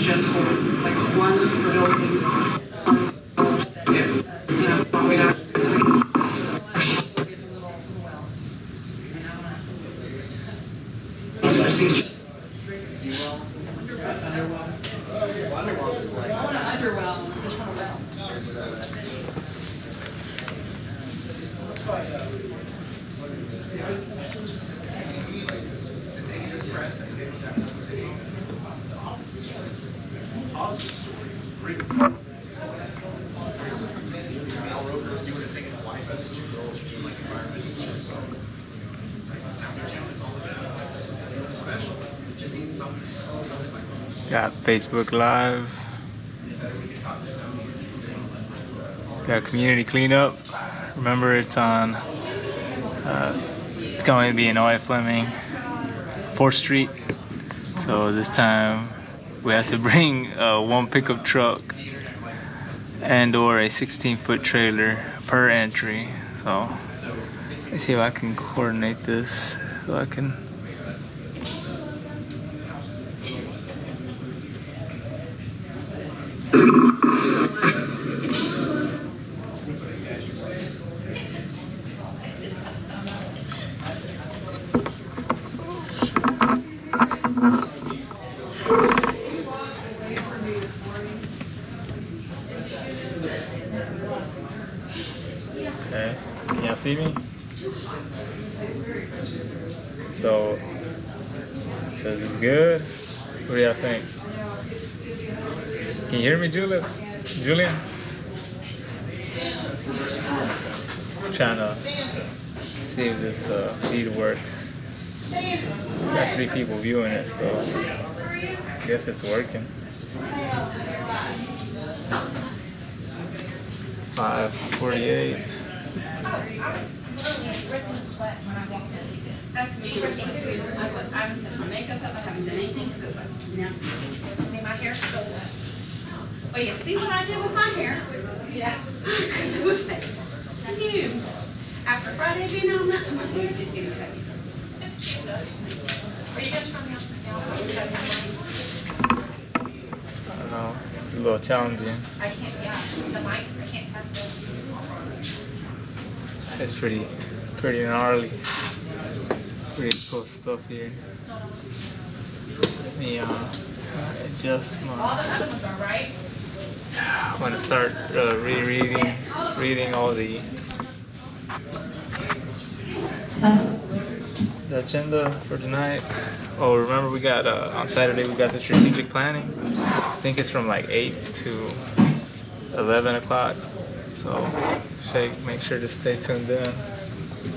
just for like one building. We don't. Procedure. Got Facebook Live. Got community cleanup. Remember, it's on. It's going to be in O.I. Fleming, 4th Street. So this time we have to bring one pickup truck and/or a 16-foot trailer per entry. So let's see if I can coordinate this so I can. Okay, can y'all see me? So this is good. What do y'all think? Can you hear me, Julia? Julian? I'm trying to see if this feed works. Got 3 people viewing it, so I guess it's working. 5:48. That's me. I haven't put my makeup up. I haven't done anything. I mean, my hair's still wet. Well, you see what I did with my hair? Yeah. Because it was new. After Friday being on that, my hair just getting cut. It's cute though. Are you going to turn me off the sound? I don't know. It's a little challenging. I can't, yeah. The mic, I can't test it. It's pretty gnarly. Pretty cool stuff here. Let me adjust All my. the other ones are right. I'm gonna start reading all the agenda for tonight. Oh, remember we got on Saturday we got the strategic planning. I think it's from like 8 to 11 o'clock. So make sure to stay tuned in.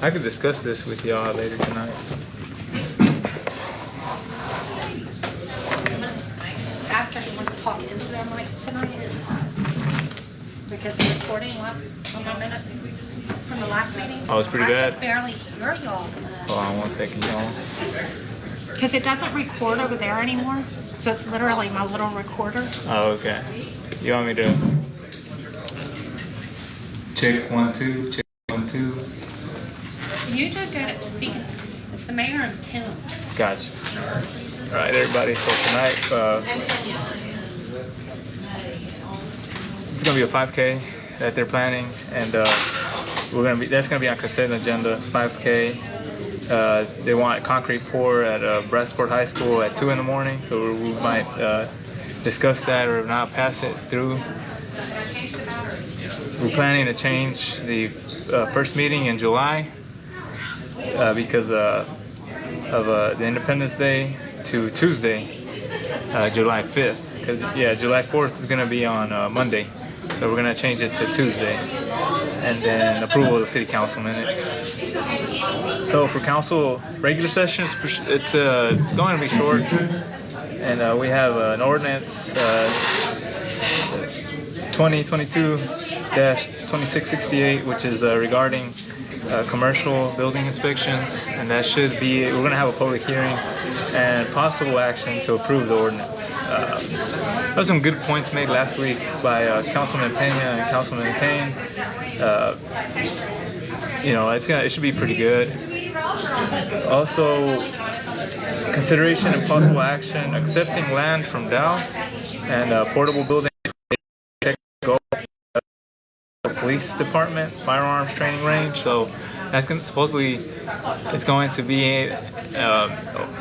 I could discuss this with y'all later tonight. Ask everyone to talk into their mics tonight. Because the recording on my minutes from the last meeting. Oh, it's pretty bad? I could barely hear y'all. Hold on 1 second, y'all. Because it doesn't record over there anymore. So it's literally my little recorder. Oh, okay. You want me to check 1 2, check 1 2? You do good at speaking. It's the mayor and Tim. Gotcha. All right, everybody. So tonight, it's gonna be a 5K that they're planning, and that's gonna be on consent agenda. 5K. They want concrete pour at Bradsport High School at 2 in the morning, so we might discuss that or if not pass it through. We're planning to change the first meeting in July because of the Independence Day to Tuesday, July 5th. Because July 4th is gonna be on Monday, so we're gonna change it to Tuesday, and then approval of the city council minutes. So for council regular sessions, it's going to be short, and we have an ordinance 2022-2668, which is regarding commercial building inspections, and that should be, we're going to have a public hearing and possible action to approve the ordinance. There were some good points made last week by Councilman Pena and Councilman Payne. It should be pretty good. Also, consideration and possible action accepting land from Dow and portable building. Police department firearms training range. So that's supposedly it's going to be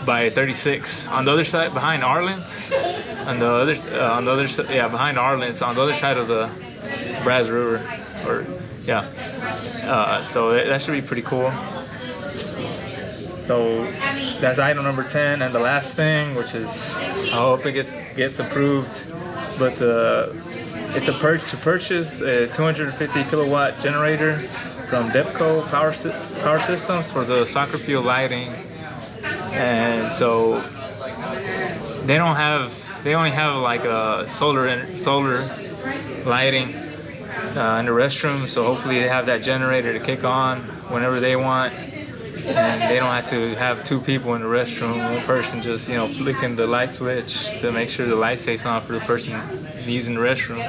by 36 on the other side behind Arlen's, behind Arlen's on the other side of the Brazos River, or so that should be pretty cool. So that's item number 10, and the last thing, which is I hope it gets approved, but it's to purchase a 250 kilowatt generator from DEPCO Power Systems for the soccer field lighting. And so they only have like a solar lighting in the restroom. So hopefully they have that generator to kick on whenever they want, and they don't have to have two people in the restroom. One person just flicking the light switch to make sure the light stays on for the person using the restroom.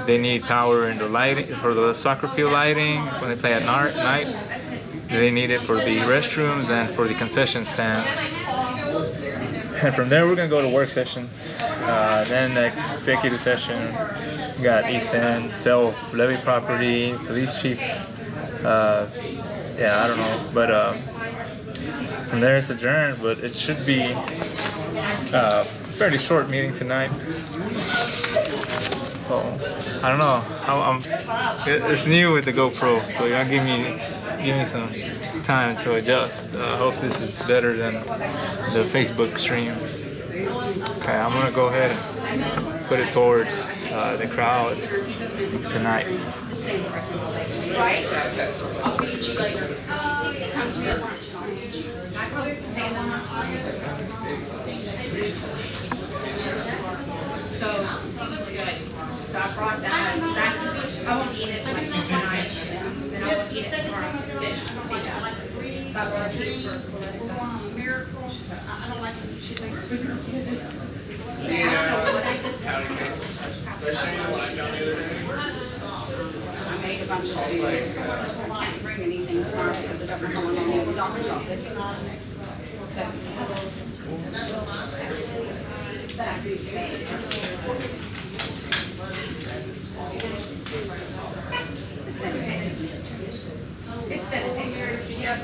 They need power in the lighting for the soccer field lighting when they play at night. They need it for the restrooms and for the concession stand. And from there, we're gonna go to work session. Then next executive session, we got East End, self-levy property, police chief. I don't know, but from there it's adjourned. But it should be a fairly short meeting tonight. So I don't know how it's new with the GoPro, so y'all give me some time to adjust. I hope this is better than the Facebook stream. Okay, I'm gonna go ahead and put it towards the crowd tonight. Right? I'll feed you later. Come to me at lunch. I probably stand on my side. So, good. So I brought that. I won't eat it like tonight. Then I will eat it tomorrow. It's good. See that? So I brought this for Miracle. I don't like when she thinks. I made a bunch of food. I can't bring anything tomorrow because I don't know how long I'll be at the doctor's office. So. That I do today. It's dedicated. Yep.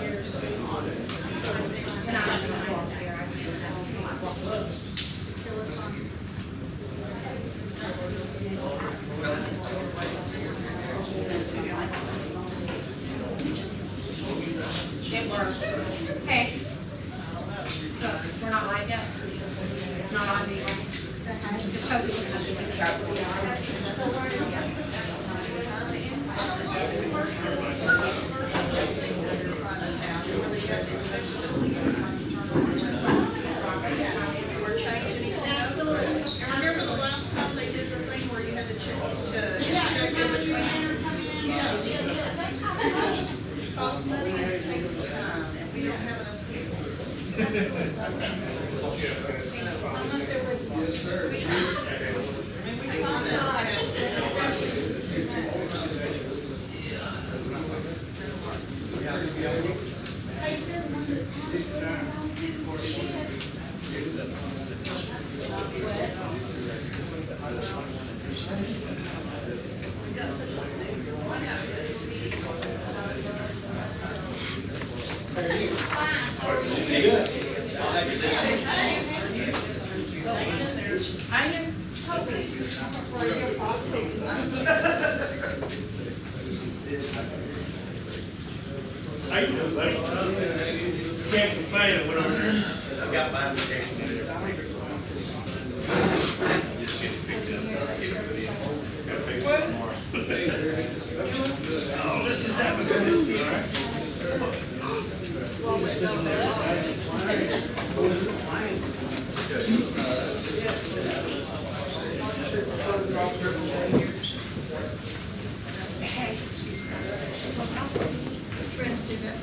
And I'm not going to walk there. I walk close. Hey. Look, we're not live yet. It's not on me. Just show me what's Remember the last time they did the thing where you had to cost money and it takes time, and we don't have enough people. I am Toby for your policy. How you doing, buddy? Can't complain, I went over there. I've got my application. Oh, let's just have a good all right?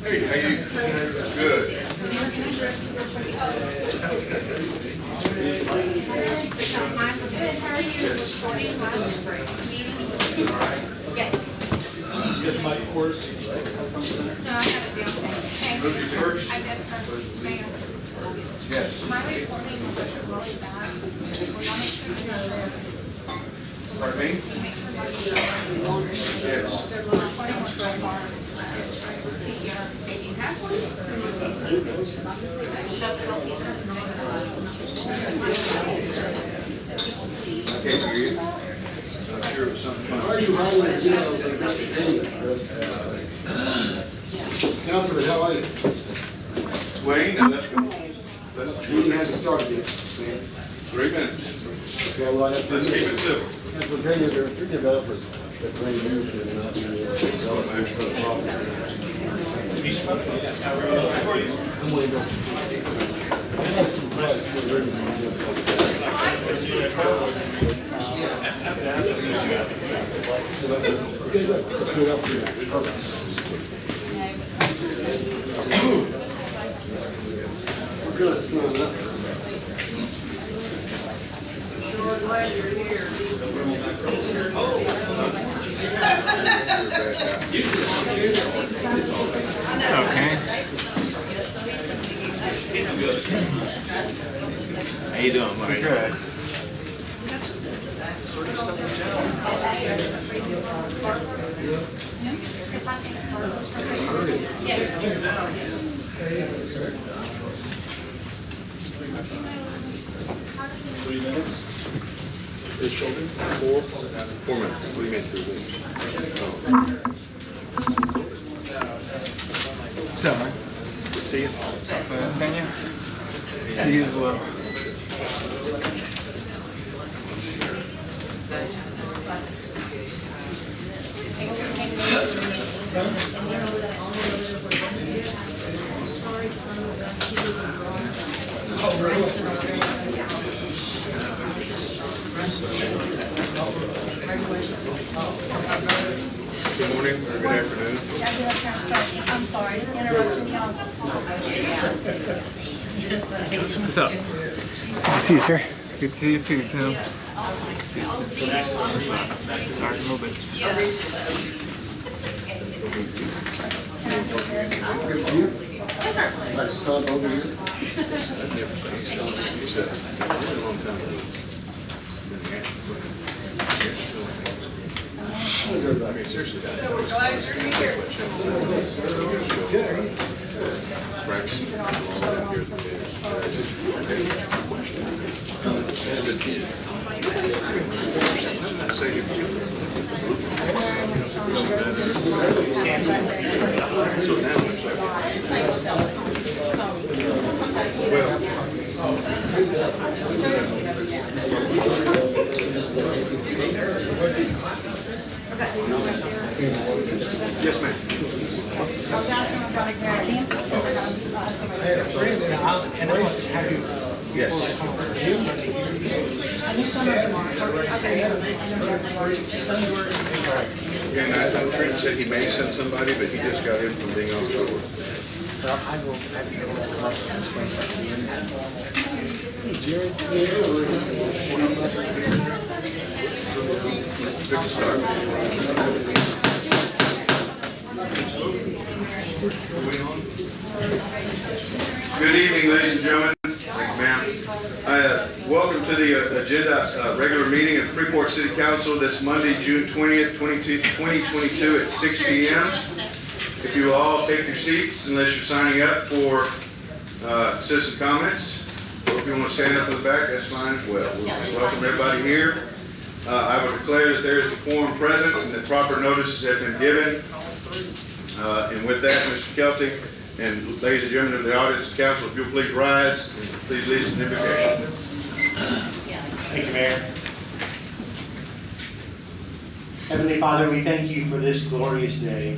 Hey, how you? Good. Because my good, how are you? Recording last meeting. Yes. No, I haven't been. Hey, I did, sir. Ma'am. Yes. My recording was really bad. Will y'all make sure you know that? Pardon me? Make sure you know Yes. the recording was really hard. If you have one, use it. Shut it off. I can't hear you. I'm sure it was something Are funny. you writing the details of this opinion, Chris? Councilman, how are you? Wayne, now let's go. Let's, Meeting hasn't started yet. 3 minutes. Okay, well, I have Let's to. keep it civil. As we're paying, there are 3 developers that bring you to not be developers for the property. I'm waiting on. That's too close. We're ready to do it. Okay, good. Let's do it up here. Perfect. We're good, son. Sure glad you're here. Okay. How you doing, Marty? Good. His shoulder? 4 minutes. What do you mean 3 weeks? Done. See you. Can you? See you as well. Good morning or good afternoon. I'm sorry, interrupting y'all. What's up? Good to see you, sir. Good to see you too, Tim. Alright, move it. Good to you. Nice start over here. You said, a long time ago. How's I everybody? mean, seriously. Glad you're here. Yes, ma'am. I was asking about exactly. Yes. I knew some of them are. Okay. And I know Trent said he may send somebody, but he just got in from being on tour. Good start. Good evening, ladies and gentlemen. Thank you, ma'am. Welcome to the agenda regular meeting of Freeport City Council this Monday, June 20th, 2022 at 6 p.m. If you will all take your seats, unless you're signing up for citizen comments, or if you want to stand up in the back, that's fine as well. We'll welcome everybody here. I will declare that there is a quorum present and that proper notices have been given. And with that, Mr. Kelty, and ladies and gentlemen of the audience and council, if you'll please rise and please lead us in invocation. Thank you, Mayor. Heavenly Father, we thank you for this glorious day.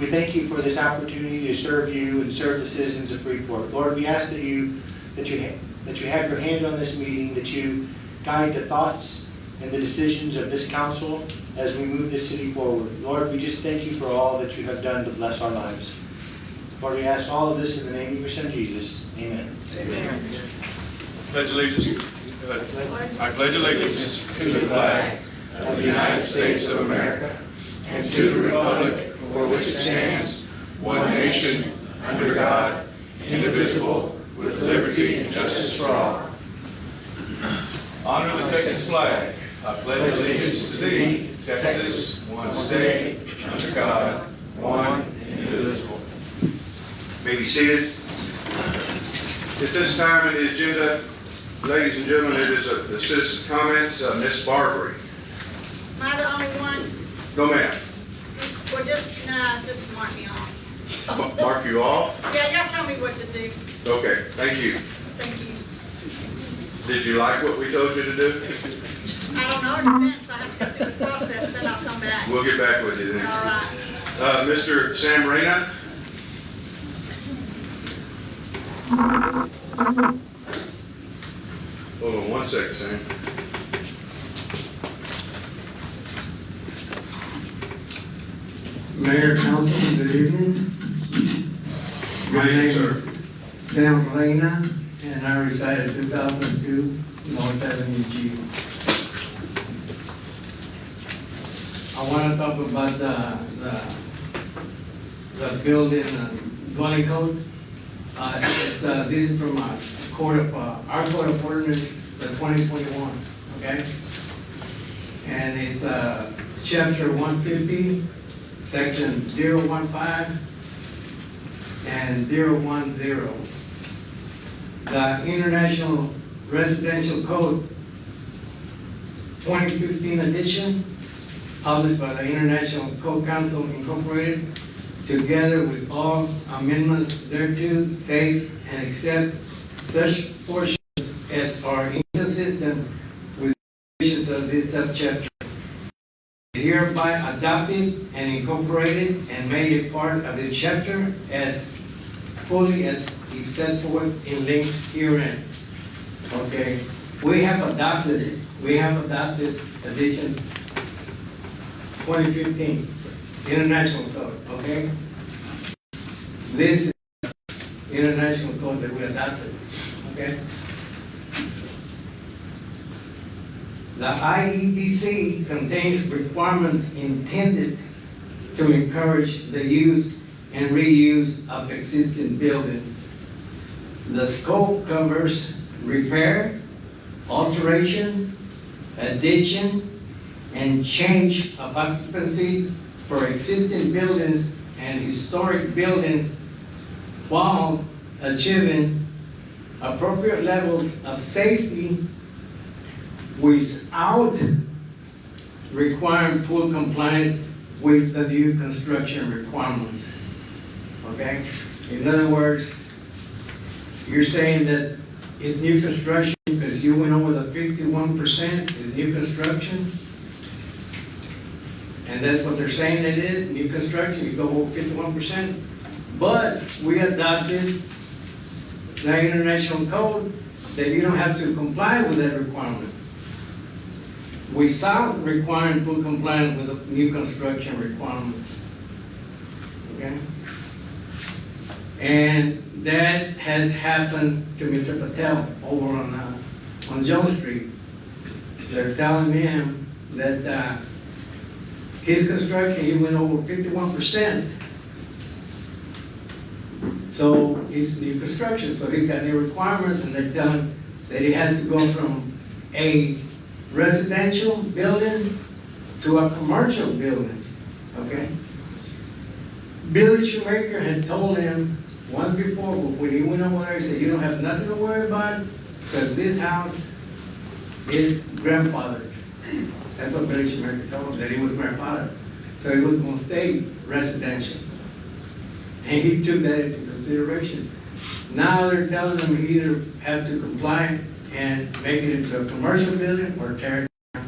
We thank you for this opportunity to serve you and serve the citizens of Freeport. Lord, we ask that you have your hand on this meeting, that you guide the thoughts and the decisions of this council as we move this city forward. Lord, we just thank you for all that you have done to bless our lives. Lord, we ask all of this in the name of your Son, Jesus. Amen. Amen. Pledge allegiance. I pledge allegiance to the flag of the United States of America and to the republic for which it stands, one nation, under God, indivisible, with liberty liberty, and justice for all. Honor the Texas flag. I pledge allegiance to thee, Texas, one state, under God, one indivisible. May be seated. At this time in the agenda, ladies and gentlemen, it is the citizens' comments. Miss Barbary. Am I the only one? No, ma'am. Well, just mark me off. Mark you off? Yeah, y'all tell me what to do. Okay, thank you. Thank you. Did you like what we told you to do? I don't know, it depends. I have to go through the process, then I'll come back. We'll get back with you then. All right. Mr. Sam Reyna? Hold on one second, Sam. Mayor, Council, good evening. My Good evening, name sir. is Sam Reyna, and I reside at 2002 North Avenue G. I want to talk about the building dwelling code. This is from our code of ordinance, the 2021, okay? And it's chapter 150. Section 015 and 010. The International Residential Code 2015 edition, published by the International Code Council Incorporated, together with all amendments thereto, save and accept such portions as are inconsistent with the provisions of this subchapter, hereby adopted and incorporated and made a part of the chapter as fully as is set forth in links herein. Okay, we have adopted it. We have adopted edition 2015 International Code. Okay, this is the International Code that we adopted. Okay. The IEPC contains requirements intended to encourage the use and reuse of existing buildings. The scope covers repair, alteration, addition, and change of occupancy for existing buildings and historic buildings while achieving appropriate levels of safety without requiring full compliance with the new construction requirements. Okay? In other words, you're saying that it's new construction because you went over the 51% is new construction? And that's what they're saying it is, new construction, you go over 51%. But we adopted the international code that you don't have to comply with that requirement, without requiring full compliance with the new construction requirements. Okay? And that has happened to Mr. Patel over on Jones Street. They're telling him that his construction, he went over 51%. So it's new construction, so he's got new requirements, and they're telling him that he has to go from a residential building to a commercial building, okay? Billy Shoemaker had told him once before, when he went over there, he said, you don't have nothing to worry about, because this house is grandfathered. That's what Billy Shoemaker told him, that he was grandfathered. So he was gonna stay residential. And he took that into consideration. Now they're telling him he either have to comply and make it into a commercial building or tear it down.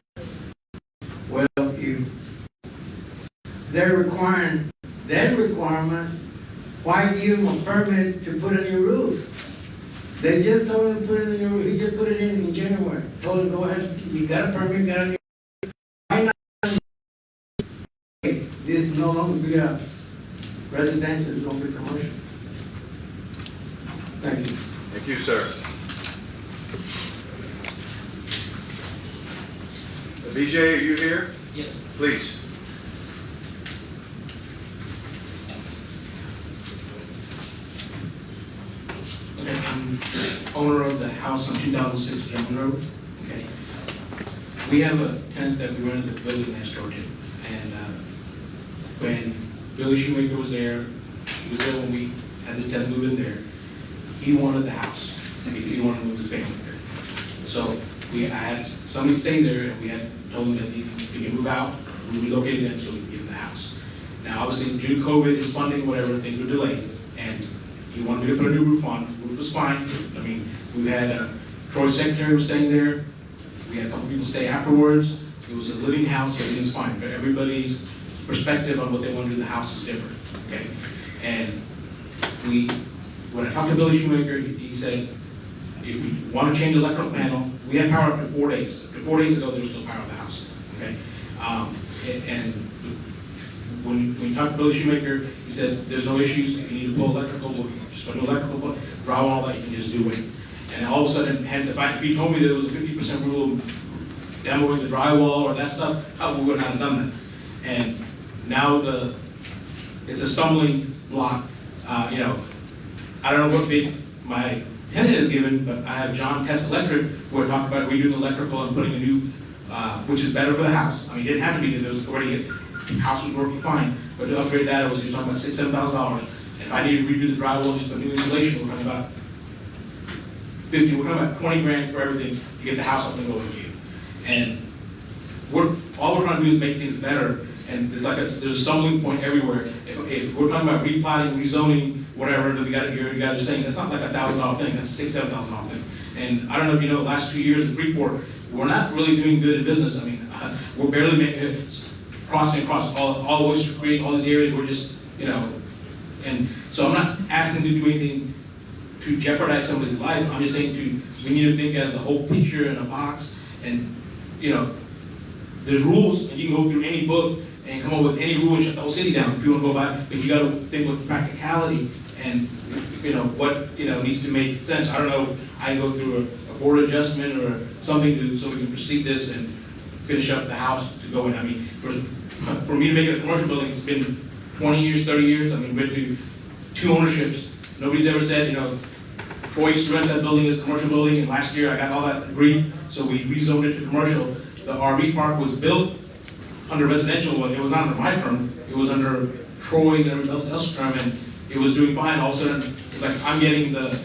Well, if they're requiring that requirement, why give him a permit to put in your roof? They just told him to put it in your roof. He just put it in January. Told him, go ahead, you got a permit, got a new. Why not? This is no longer be a residential, it's going to be commercial. Thank you. Thank you, sir. BJ, are you here? Yes. Please. Okay, owner of the house on 2006 German Road. Okay. We have a tenant that we rented the building next door to. And when Billy Shoemaker was there, he was there when we had this tenant move in there. He wanted the house because he wanted to move his family there. So I had somebody stay there, and we had told him that he can move out, we relocated them so we could give him the house. Now, obviously, due to COVID, his funding, whatever, things were delayed, and he wanted me to put a new roof on. The roof was fine. I mean, we had Troy's secretary was staying there. We had a couple people stay afterwards. It was a living house, everything was fine. But everybody's perspective on what they want to do with the house is different, okay? And when I talked to Billy Shoemaker, he said, if we want to change the electrical panel, we had power up to 4 days. After 4 days ago, there was still power in the house, okay? And when we talked to Billy Shoemaker, he said, there's no issues. If you need to pull electrical, we'll just put no electrical, drywall, that you can just do it. And all of a sudden, hence, if he told me there was a 50% rule of demoing the drywall or that stuff, we would not have done that. And now it's a stumbling block. You know, I don't know what big my tenant is given, but I have John Test Electric, who are talking about redoing the electrical and putting a new, which is better for the house. I mean, it didn't have to be, because there was already, the house was working fine, but to upgrade that, you're talking about $6,000, $7,000. And if I need to redo the drywall and just put new insulation, we're talking about we're talking about 20 grand for everything to get the house up and going again. And all we're trying to do is make things better, and it's like there's a stumbling point everywhere. If we're talking about replotting, rezoning, whatever that we got here, you guys are saying, that's not like a $1,000 thing, that's a $6,000, $7,000 thing. And I don't know if you know, the last 2 years in Freeport, we're not really doing good in business. I mean, we're barely making crossing across all the Oyster Creek, all these areas. We're just, you know, and so I'm not asking to do anything to jeopardize somebody's life. I'm just saying we need to think of the whole picture in a box. And, you know, there's rules, and you can go through any book and come up with any rule and shut the whole city down if you want to go by, but you got to think with practicality and, you know, what, you know, needs to make sense. I don't know, I can go through a board adjustment or something so we can proceed this and finish up the house to go in. I mean, for me to make it a commercial building, it's been 20 years, 30 years. I mean, we've been through 2 ownerships. Nobody's ever said, you know, Troy used to rent that building as a commercial building, and last year I got all that grief, so we rezoned it to commercial. The RV park was built under residential, but it was not under my term. It was under Troy's and everybody else's term, and it was doing fine. All of a sudden, it's like I'm getting the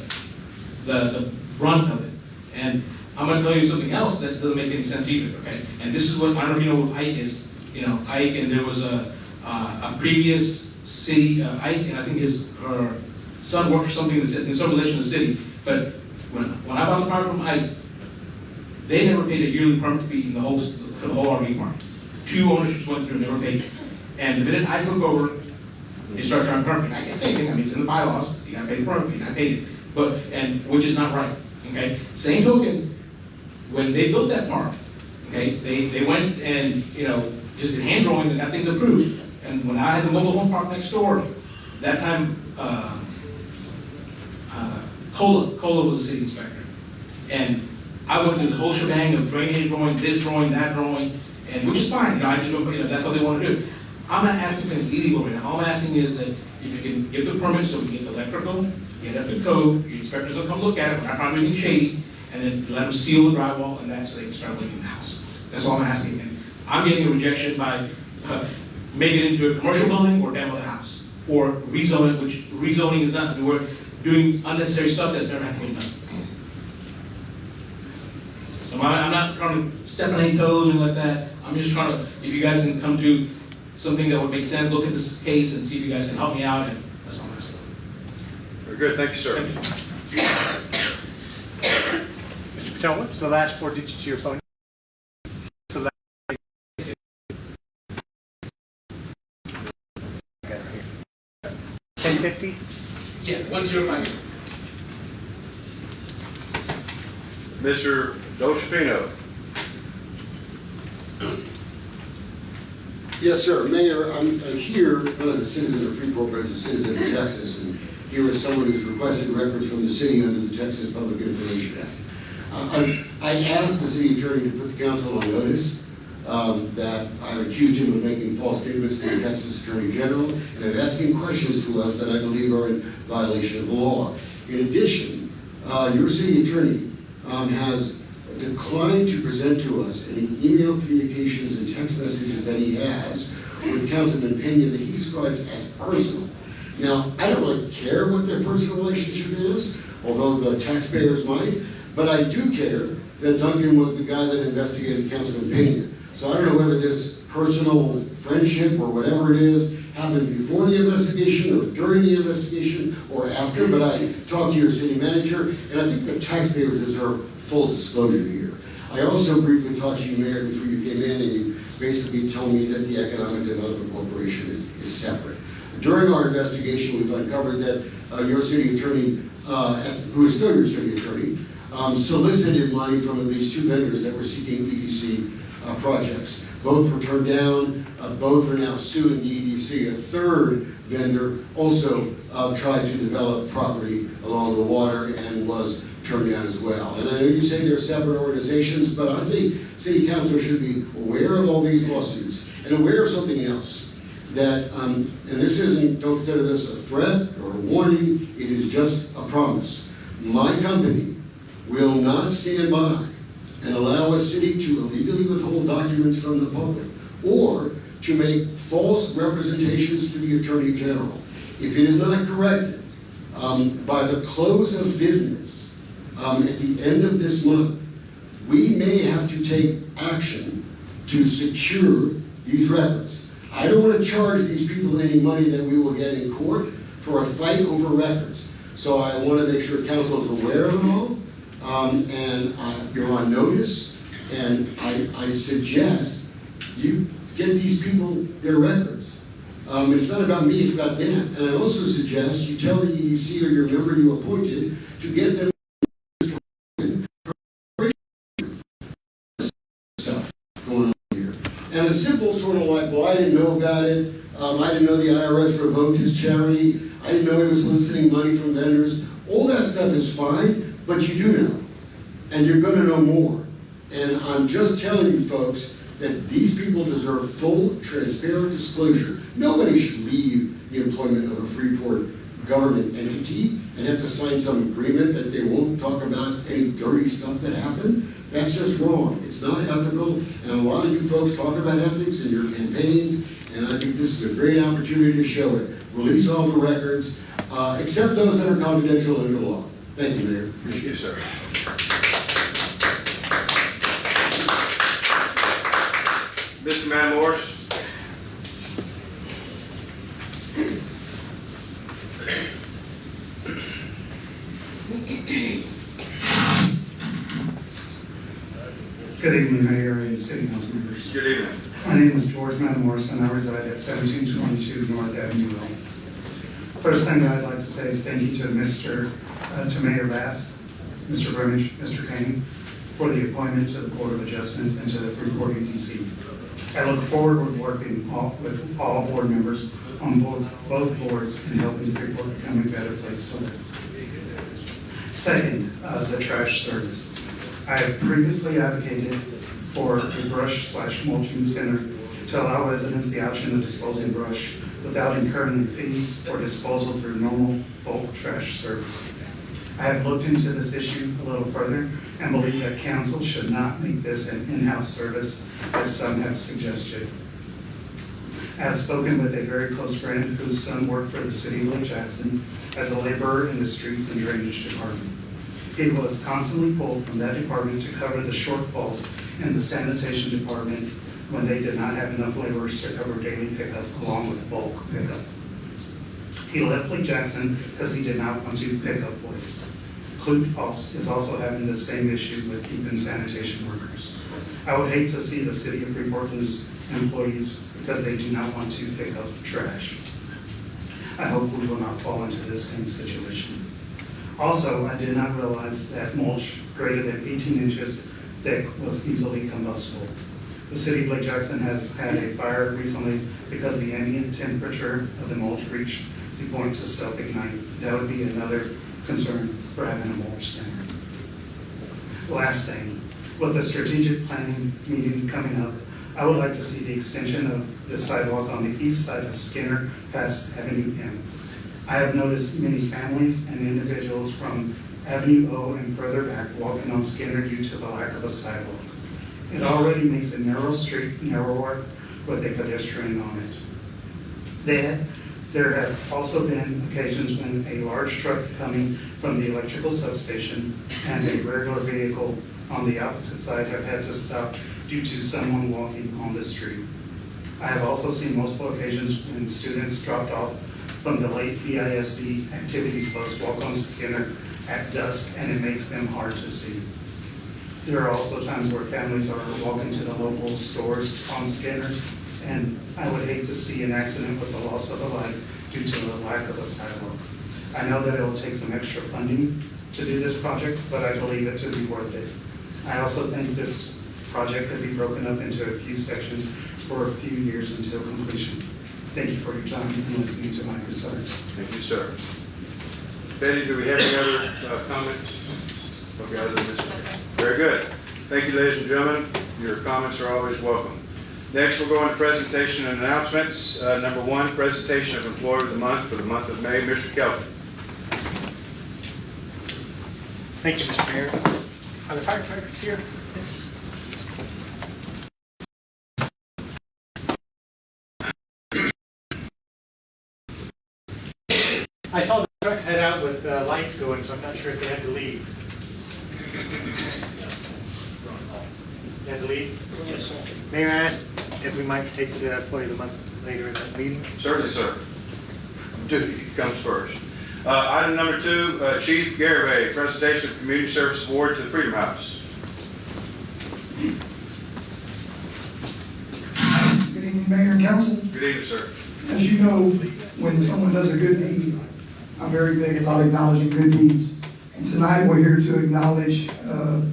brunt of it. And I'm going to tell you something else that doesn't make any sense either, okay? And this is what, I don't know if you know what Ike is. You know, Ike, and there was a previous city, Ike, and I think her son worked for something in some relation to the city. But when I bought the power from Ike, they never paid a yearly permit fee for the whole RV park. 2 ownerships went through and never paid. And the minute I took over, they started trying to permit. I can't say anything. I mean, it's in the bylaws. You got to pay the permit fee, and I paid it. But which is not right. Okay. Same token, when they built that park, okay, they went and, you know, just did hand drawing and got things approved. And when I had the mobile home park next door, that time Cola was the city inspector, and I went through the whole shebang of drainage drawing, this drawing, that drawing, and which is fine. You know, I just, you know, that's what they want to do. I'm not asking for anything illegal right now. All I'm asking is that if you can get the permit so we can get the electrical, get up to code, your inspectors will come look at it, we're not trying to do anything shady, and then let them seal the drywall, and that so they can start living in the house. That's all I'm asking. And I'm getting a rejection by making it into a commercial building or demo the house, or rezone it, which rezoning is not, we're doing unnecessary stuff that's never happened done. So I'm not trying to step on any toes or like that. I'm just trying to, if you guys can come to something that would make sense, look at this case and see if you guys can help me out, and that's all I'm asking. Very good, thank you, sir. Mr. Patel, what's the last 4 digits of your phone? 1050? Yeah, 105. Mr. Dolcifino. Yes, sir. Mayor, I'm here not as a citizen of Freeport, but as a citizen of Texas, and here is someone who's requested records from the city under the Texas Public Information Act. I asked the city attorney to put the council on notice that I accused him of making false statements to the Texas Attorney General and of asking questions to us that I believe are in violation of the law. In addition, your city attorney has declined to present to us any email communications and text messages that he has with Councilman Pena that he describes as personal. Now, I don't really care what their personal relationship is, although the taxpayers might, but I do care that Duncan was the guy that investigated Councilman Pena. So I don't know whether this personal friendship or whatever it is happened before the investigation or during the investigation or after, but I talked to your city manager, and I think the taxpayers deserve full disclosure here. I also briefly talked to you, Mayor, before you came in, and you basically told me that the Economic Development Corporation is separate. During our investigation, we've uncovered that your city attorney, who is still your city attorney, solicited money from at least 2 vendors that were seeking EDC projects. Both were turned down. Both are now suing the EDC. A third vendor also tried to develop property along the water and was turned down as well. And I know you say they're separate organizations, but I think City Council should be aware of all these lawsuits and aware of something else. That, and this isn't, don't consider this a threat or a warning, it is just a promise. My company will not stand by and allow a city to illegally withhold documents from the public or to make false representations to the Attorney General. If it is not corrected by the close of business at the end of this month, we may have to take action to secure these records. I don't want to charge these people any money that we will get in court for a fight over records. So I want to make sure council is aware of it all, and you're on notice, and I suggest you get these people their records. It's not about me, it's about them. And I also suggest you tell the EDC or your member you appointed to get them stuff going on here. And a simple sort of like, well, I didn't know about it. I didn't know the IRS revoked his charity. I didn't know he was soliciting money from vendors. All that stuff is fine, but you do know. And you're going to know more. And I'm just telling you folks that these people deserve full, transparent disclosure. Nobody should leave the employment of a Freeport government entity and have to sign some agreement that they won't talk about any dirty stuff that happened. That's just wrong. It's not ethical, and a lot of you folks talk about ethics in your campaigns, and I think this is a great opportunity to show it. Release all the records, except those that are confidential under law. Thank you, Mayor. Appreciate it, sir. Mr. Matt Morris. Good evening, Mayor and City Council members. Good evening. My name is George Matamoros, and I reside at 1722 North Avenue. First thing I'd like to say is thank you to Mayor Bass, Mr. Brunish, Mr. Kane, for the appointment to the Board of Adjustments and to the Freeport EDC. I look forward to working with all board members on both boards and helping Freeport become a better place to live. Second, the trash service. I have previously advocated for a brush/mulching center to allow residents the option of disposing brush without incurring a fee for disposal through normal bulk trash service. I have looked into this issue a little further and believe that council should not make this an in-house service as some have suggested. I have spoken with a very close friend whose son worked for the city of Lake Jackson as a laborer in the streets and drainage department. He was constantly pulled from that department to cover the shortfalls in the sanitation department when they did not have enough laborers to cover daily pickup along with bulk pickup. He left Lake Jackson because he did not want to pick up waste. Clute is also having the same issue with keeping sanitation workers. I would hate to see the city of Freeport lose employees because they do not want to pick up trash. I hope we will not fall into this same situation. Also, I did not realize that mulch greater than 18 inches thick was easily combustible. The city of Lake Jackson has had a fire recently because the ambient temperature of the mulch reached the point to self-ignite. That would be another concern for having a mulch center. Last thing, with the strategic planning meeting coming up, I would like to see the extension of the sidewalk on the east side of Skinner past Avenue M. I have noticed many families and individuals from Avenue O and further back, walking on Skinner due to the lack of a sidewalk. It already makes a narrow street narrower with a pedestrian on it. There have also been occasions when a large truck coming from the electrical substation and a regular vehicle on the opposite side have had to stop due to someone walking on the street. I have also seen multiple occasions when students dropped off from the late BISD activities bus walk on Skinner at dusk, and it makes them hard to see. There are also times where families are walking to the local stores on Skinner, and I would hate to see an accident with the loss of a life due to the lack of a sidewalk. I know that it will take some extra funding to do this project, but I believe it to be worth it. I also think this project could be broken up into a few sections for a few years until completion. Thank you for your time and listening to my concerns. Thank you, sir. Betty, do we have any other comments? Okay, other than this one. Very good. Thank you, ladies and gentlemen. Your comments are always welcome. Next, we'll go into presentation and announcements. Number one, presentation of Employer of the Month for the month of May. Mr. Kelvin. Thank you, Mr. Mayor. Are the firefighters here? Yes. I saw the truck head out with lights going, so I'm not sure if they had to leave. They had to leave? Yes, sir. Mayor asked if we might take the Employee of the Month later in that meeting. Certainly, sir. Duty comes first. Item number two, Chief Garibay, presentation of Community Service Award to the Freedom House. Good evening, Mayor and Council. Good evening, sir. As you know, when someone does a good deed, I'm very big about acknowledging good deeds. And tonight we're here to acknowledge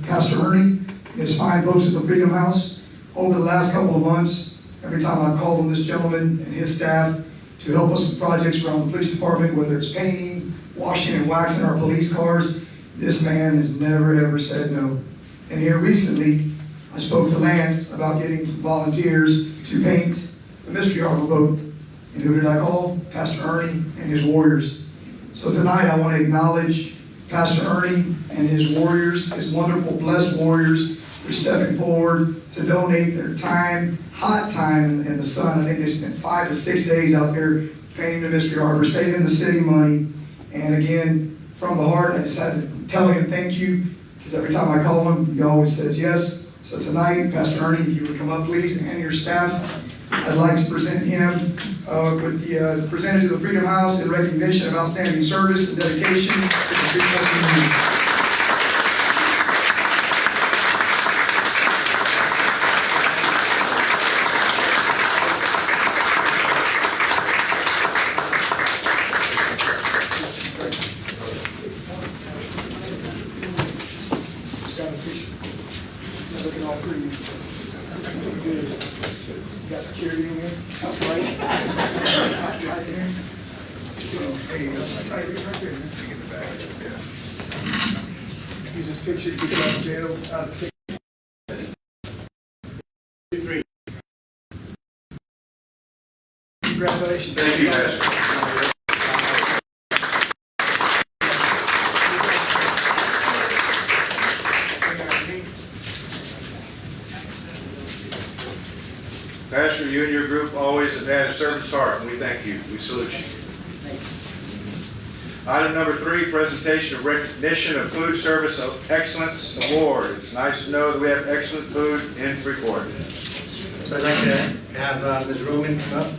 Pastor Ernie, his fine folks at the Freedom House. Over the last couple of months, every time I've called on this gentleman and his staff to help us with projects around the police department, whether it's painting, washing and waxing our police cars, this man has never ever said no. And here recently, I spoke to Lance about getting some volunteers to paint the Mystery Harbor boat. And who did I call? Pastor Ernie and his warriors. So tonight I want to acknowledge Pastor Ernie and his warriors, his wonderful, blessed warriors, for stepping forward to donate their time, hot time in the sun. I think they spent 5 to 6 days out there painting the Mystery Harbor, saving the city money. And again, from the heart, I just had to tell him thank you, because every time I call him, he always says yes. So tonight, Pastor Ernie, if you would come up, please, and your staff, I'd like to present him with the presented to the Freedom House in recognition of outstanding service and dedication to the Freedom community. Got security in here, top right. Top right here. So, there you go. That's how you do it right there. Take it in the back. Yeah. Use this picture to get you out of jail. Out of ticket. Congratulations. Thank you, Pastor. Pastor, you and your group always have had a servant's heart, and we thank you. We salute you. Item number 3, presentation of recognition of Food Service Excellence Award. It's nice to know that we have excellent food in Freeport. So I'd like to have Ms. Roman come up.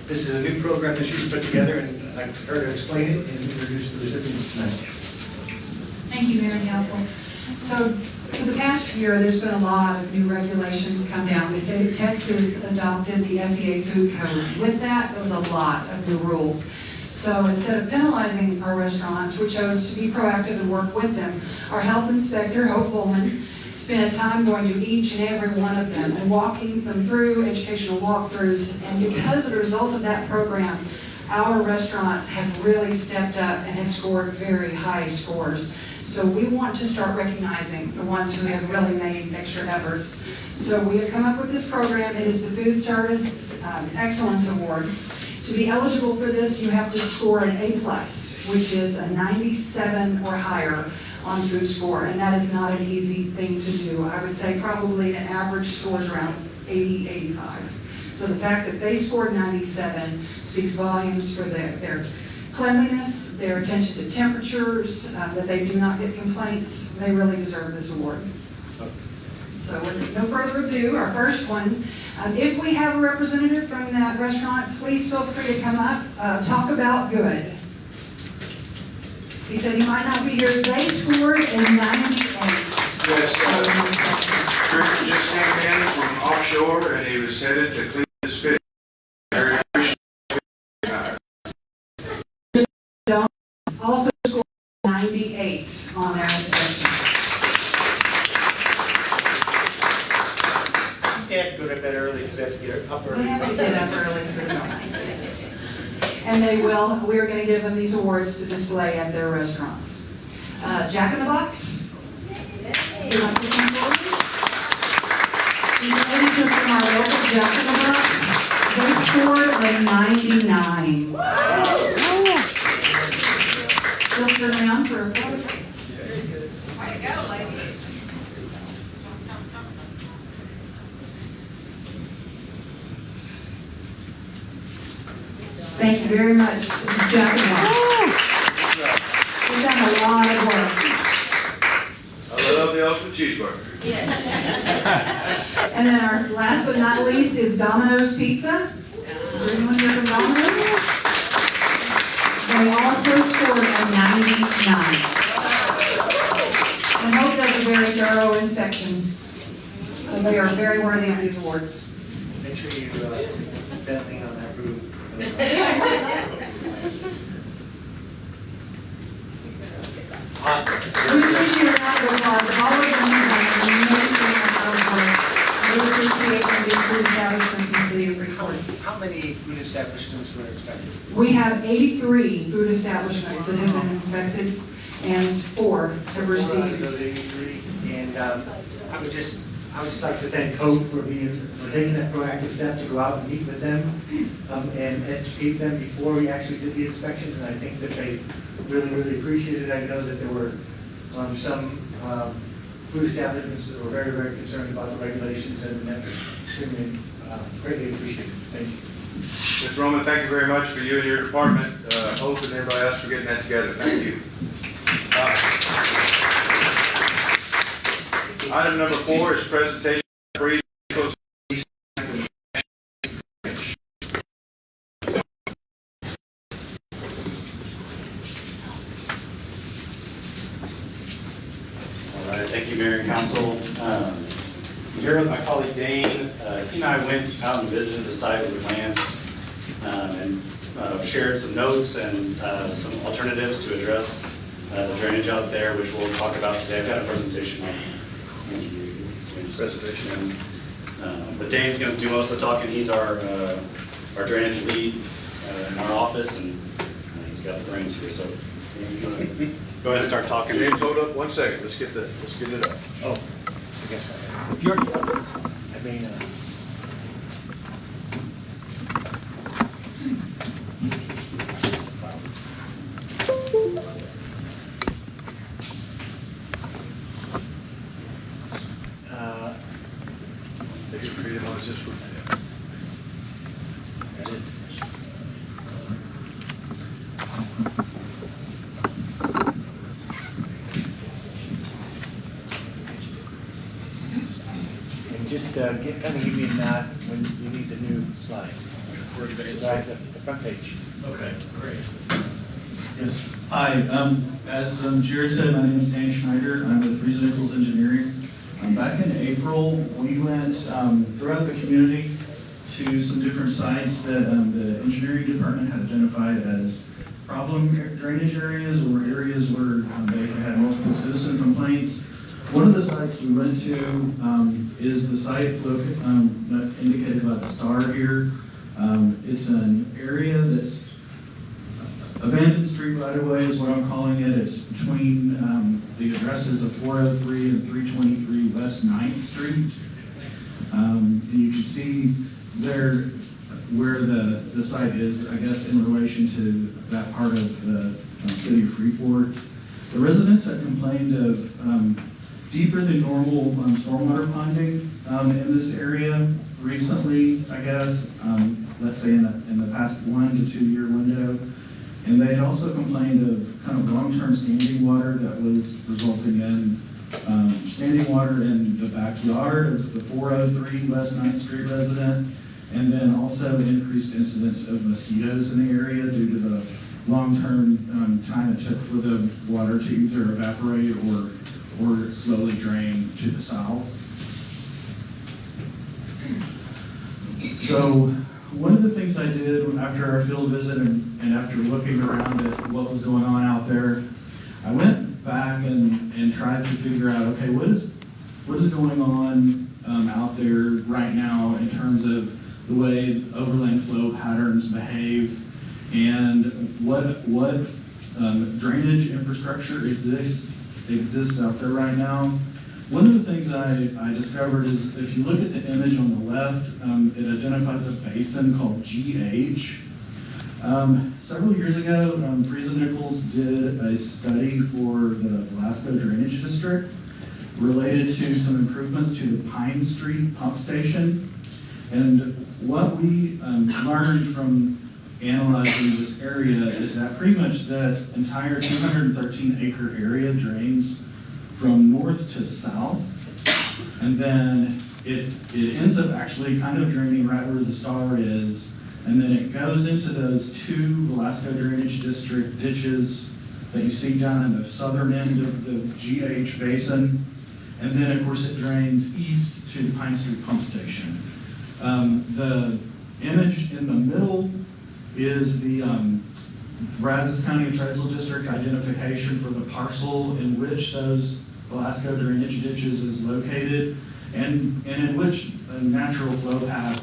This is a new program that she's put together, and I'd like her to explain it and introduce the recipients tonight. Thank you, Mayor and Council. So for the past year, there's been a lot of new regulations come down. The state of Texas adopted the FDA food code. With that, there was a lot of new rules. So instead of penalizing our restaurants, we chose to be proactive and work with them. Our health inspector, Hope Bullman, spent time going to each and every one of them and walking them through educational walkthroughs. And because of the result of that program, our restaurants have really stepped up and have scored very high scores. So we want to start recognizing the ones who have really made extra efforts. So we have come up with this program. It is the Food Service Excellence Award. To be eligible for this, you have to score an A+, which is a 97 or higher on food score, and that is not an easy thing to do. I would say probably an average score is around 80, 85. So the fact that they scored 97 speaks volumes for their cleanliness, their attention to temperatures, that they do not get complaints. They really deserve this award. So with no further ado, our first one, if we have a representative from that restaurant, please feel free to come up, talk about good. He said he might not be here. They scored a 98. Yes, Trent just came in from offshore and he was headed to clean his fish. Very also scored 98 on their inspection. They have to go to bed early because they have to get up early. They have to get up early for the donuts. And we're going to give them these awards to display at their restaurants. Jack in the Box. Would you like to come forward? These ladies are from our local Jack in the Box. They scored a 99. Still turn around for a photo. Way to go, ladies. Thank you very much. This is Jack and Box. We've done a lot of work. I love the ultimate cheeseburger. And then our last but not least is Domino's Pizza. Is there anyone here from Domino's? They also scored a 99. And Hope does a very thorough inspection. So they are very worthy of these awards. Make sure you Bentley on that roof. Awesome. We appreciate your round of applause. All of them have done amazing work. We appreciate them being food establishments in the city of Freeport. How many food establishments were inspected? We have 83 food establishments that have been inspected, and 4 have received. Those 83. And I would just like to thank Coke for taking that proactive step to go out and meet with them and educate them before we actually did the inspections. And I think that they really appreciated it. I know that there were some food establishments that were very concerned about the regulations, and that was extremely greatly appreciated. Thank you. Ms. Roman, thank you very much for you and your department. Hope and everybody else for getting that together. Thank you. Item number 4 is presentation of free. All right, thank you, Mayor and Council. I'm here with my colleague Dane. He and I went out and visited the site with Lance and shared some notes and some alternatives to address the drainage out there, which we'll talk about today. I've got a presentation on presentation, but Dane's going to do most of the talking. He's our drainage lead in our office, and he's got the brains here. So go ahead and start talking. James, hold up 1 second. Let's get it up. Oh, I guess if you're, I mean. Just give me a nod when you need the new slide. Right, the front page. Okay, great. Yes, hi. As Jared said, my name is Danny Schneider. I'm with Freeze Nichols Engineering. Back in April, we went throughout the community to some different sites that the engineering department had identified as problem drainage areas or areas where they had multiple citizen complaints. One of the sites we went to is the site indicated by the star here. It's an area that's abandoned street right-of-way is what I'm calling it. It's between the addresses of 403 and 323 West 9th Street. And you can see there where the site is, I guess, in relation to that part of the city of Freeport. The residents had complained of deeper than normal stormwater ponding in this area recently, I guess, let's say in the past 1 to 2 year window. And they had also complained of kind of long-term standing water that was resulting in standing water in the backyard of the 403 West 9th Street resident, and then also increased incidence of mosquitoes in the area due to the long-term time it took for the water to either evaporate or slowly drain to the south. So one of the things I did after our field visit and after looking around at what was going on out there, I went back and tried to figure out, okay, what is going on out there right now in terms of the way overland flow patterns behave, and what drainage infrastructure exists out there right now. One of the things I discovered is if you look at the image on the left, it identifies a basin called GH. Several years ago, Nichols did a study for the Velasco Drainage District related to some improvements to the Pine Street pump station. And what we learned from analyzing this area is that pretty much that entire 213 acre area drains from north to south, and then it ends up actually kind of draining right where the star is, and then it goes into those 2 Velasco Drainage District ditches that you see down in the southern end of the GH basin, and then of course it drains east to the Pine Street pump station. The image in the middle is the Brazos County Appraisal District identification for the parcel in which those Velasco drainage ditches is located, and in which a natural flow path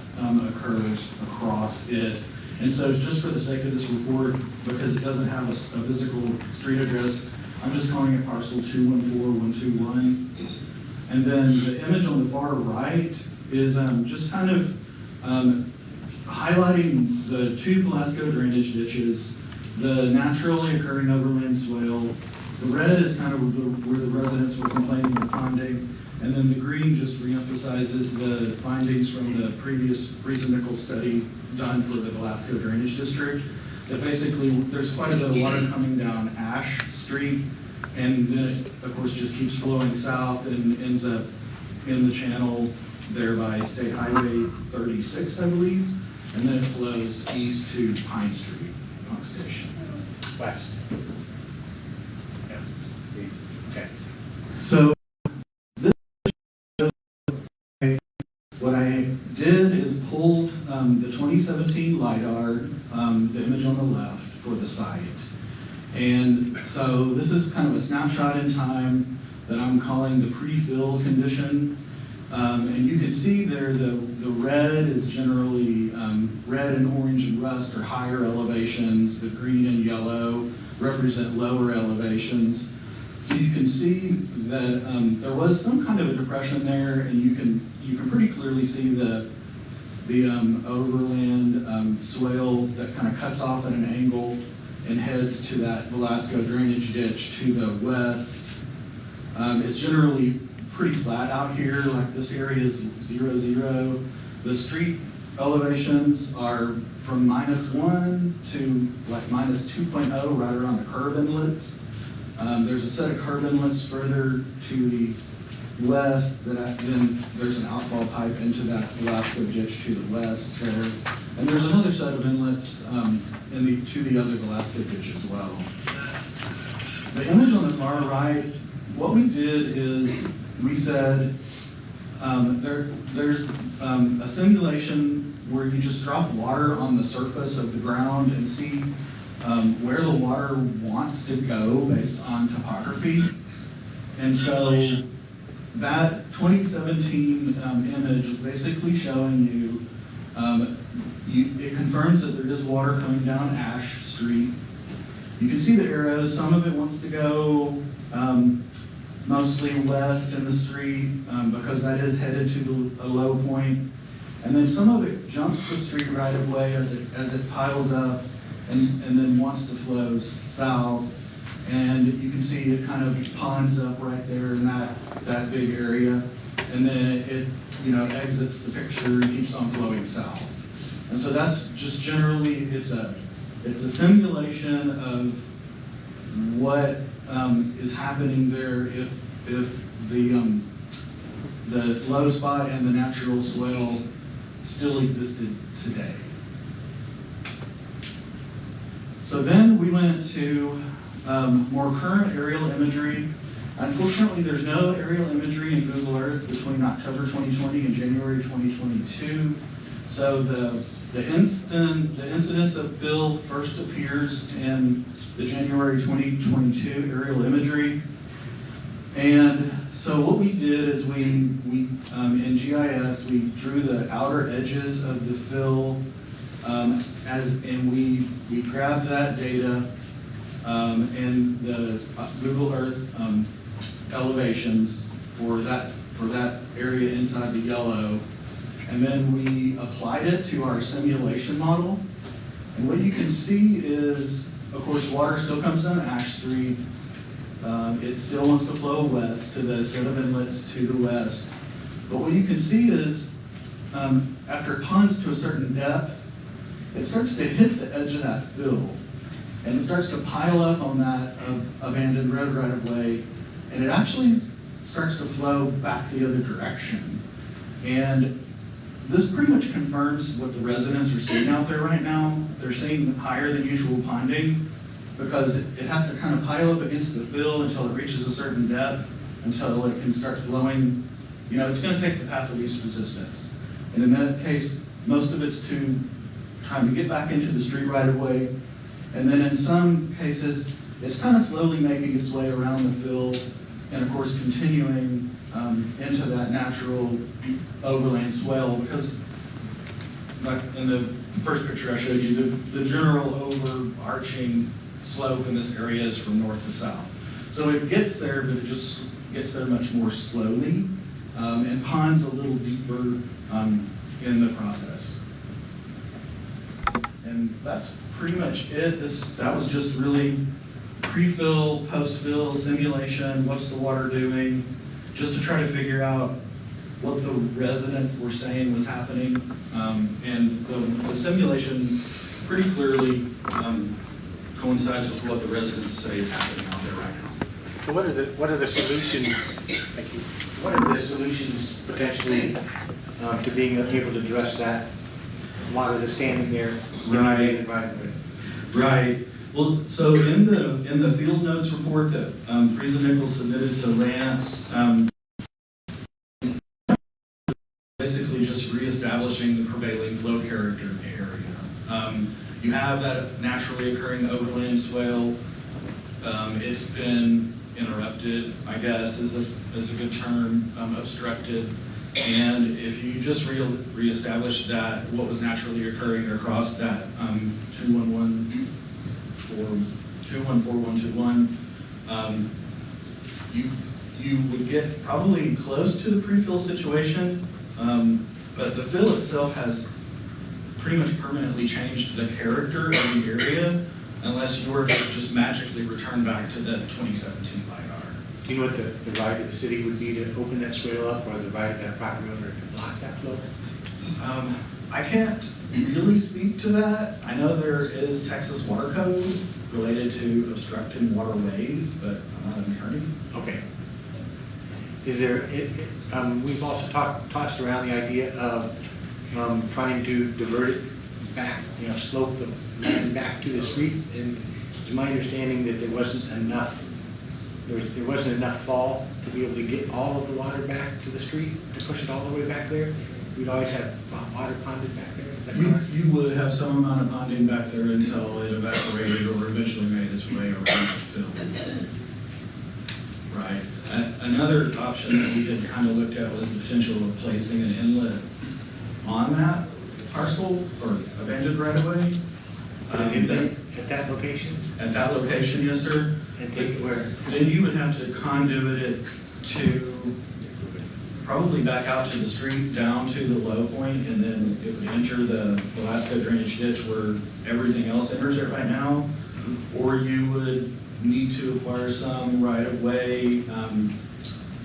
occurs across it. And so just for the sake of this report, because it doesn't have a physical street address, I'm just calling it parcel 214121. And then the image on the far right is just kind of highlighting the 2 Velasco drainage ditches, the naturally occurring overland swale. The red is kind of where the residents were complaining of ponding, and then the green just reemphasizes the findings from the previous Nichols study done for the Velasco Drainage District. That basically there's quite a bit of water coming down Ash Street, and then it of course just keeps flowing south and ends up in the channel there by State Highway 36, I believe, and then it flows east to Pine Street pump station. West. Okay. So this what I did is pulled the 2017 LiDAR, the image on the left for the site. And so this is kind of a snapshot in time that I'm calling the pre-fill condition. And you can see there the red is generally red and orange and rust are higher elevations. The green and yellow represent lower elevations. So you can see that there was some kind of a depression there, and you can pretty clearly see the overland swale that kind of cuts off at an angle and heads to that Velasco drainage ditch to the west. It's generally pretty flat out here, like this area is 0, 0. The street elevations are from -1 to like -2.0 right around the curb inlets. There's a set of curb inlets further to the west then there's an outfall pipe into that Velasco ditch to the west there. And there's another set of inlets to the other Velasco ditch as well. The image on the far right, what we did is we said there's a simulation where you just drop water on the surface of the ground and see where the water wants to go based on topography. And so that 2017 image is basically showing you, it confirms that there is water coming down Ash Street. You can see the arrows. Some of it wants to go mostly west in the street because that is headed to a low point. And then some of it jumps the street right of way as it piles up and then wants to flow south. And you can see it kind of ponds up right there in that big area. And then it exits the picture and keeps on flowing south. And so that's just generally, it's a simulation of what is happening there if the low spot and the natural swell still existed today. So then we went to more current aerial imagery. Unfortunately, there's no aerial imagery in Google Earth between October 2020 and January 2022. So the incidence of fill first appears in the January 2022 aerial imagery. And so what we did is we in GIS, we drew the outer edges of the fill and we grabbed that data and the Google Earth elevations for that area inside the yellow, and then we applied it to our simulation model. And what you can see is, of course, water still comes down Ash Street. It still wants to flow west to the set of inlets to the west. But what you can see is, after it ponds to a certain depth, it starts to hit the edge of that fill. And it starts to pile up on that abandoned road right of way. And it actually starts to flow back the other direction. And this pretty much confirms what the residents are seeing out there right now. They're seeing higher than usual ponding because it has to kind of pile up against the fill until it reaches a certain depth, until it can start flowing. It's going to take the path of least resistance. And in that case, most of it's trying to get back into the street right of way. And then in some cases, it's kind of slowly making its way around the fill and of course continuing into that natural overland swell, because like in the first picture I showed you, the general overarching slope in this area is from north to south. So it gets there, but it just gets there much more slowly and ponds a little deeper in the process. And that's pretty much it. That was just really pre-fill, post-fill, simulation, what's the water doing, just to try to figure out what the residents were saying was happening. And the simulation pretty clearly coincides with what the residents say is happening out there right now. So what are the solutions? Thank you. What are the solutions potentially to being able to address that water that's standing there? Right. Well, so in the field notes report that Friesen Nichols submitted to Lance, basically just reestablishing the prevailing flow character in the area. You have that naturally occurring overland swale. It's been interrupted, I guess, is a good term, obstructed. And if you just reestablish that, what was naturally occurring across that 214121, you would get probably close to the pre-fill situation, but the fill itself has pretty much permanently changed the character of the area, unless you were to just magically return back to the 2017 LiDAR. Do you know what the right of the city would be to open that swale up, or the right of that property owner to block that flow? I can't really speak to that. I know there is Texas Water Code related to obstructing waterways, but I'm not an attorney. Okay. Is there, we've also tossed around the idea of trying to divert it back, slope the land back to the street, and it's my understanding that there wasn't enough fall to be able to get all of the water back to the street, to push it all the way back there. We'd always have water ponded back there. Is that correct? You would have some amount of ponding back there until it evaporated or eventually made its way around the fill. Right. Another option that we had kind of looked at was the potential of placing an inlet on that parcel or abandoned right of way. At that location? At that location, yes, sir. And take it where? Then you would have to conduit it to probably back out to the street, down to the low point, and then it would enter the Alaska drainage ditch where everything else enters it right now. Or you would need to acquire some right-of-way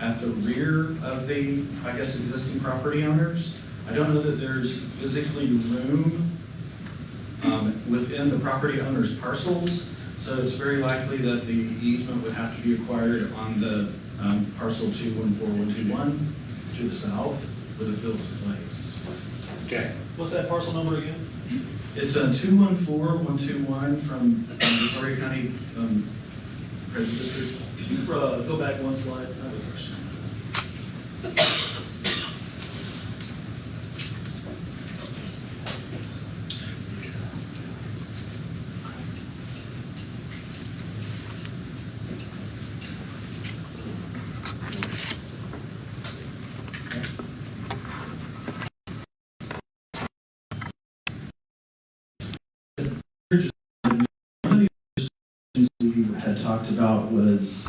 at the rear of the, I guess, existing property owners. I don't know that there's physically room within the property owner's parcels, so it's very likely that the easement would have to be acquired on the parcel 214121 to the south, where the field is placed. Okay. What's that parcel number again? It's a 214121 from Victoria County President District. Can you go back one slide? I'll go first. We had talked about was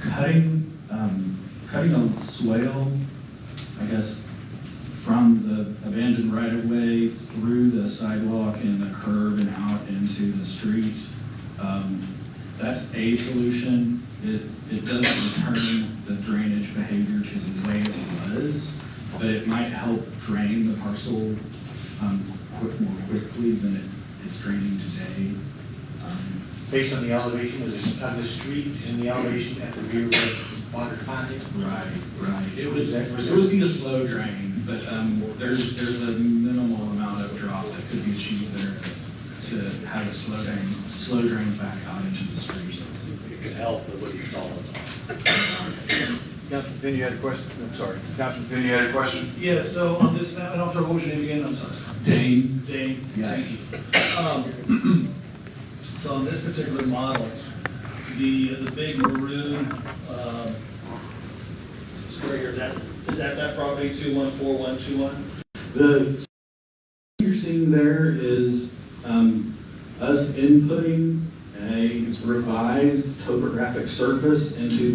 cutting a swale, I guess, from the abandoned right-of-way through the sidewalk and the curb and out into the street. That's a solution. It doesn't return the drainage behavior to the way it was, but it might help drain the parcel more quickly than it's draining today. Based on the elevation of the street and the elevation at the rear of the water finding? Right. It would be a slow drain, but there's a minimal amount of drop that could be achieved there to have a slow drain back out into the street. It could help, but it wouldn't solve it. Councilman Finn, you had a question? I'm sorry. Councilman Finn, you had a question? Yeah, so on this map, I don't know what was your name again, I'm sorry. Dane. Yeah. Thank you. So on this particular model, the big maroon square here, is that property 214121? The you're seeing there is us inputting a revised topographic surface into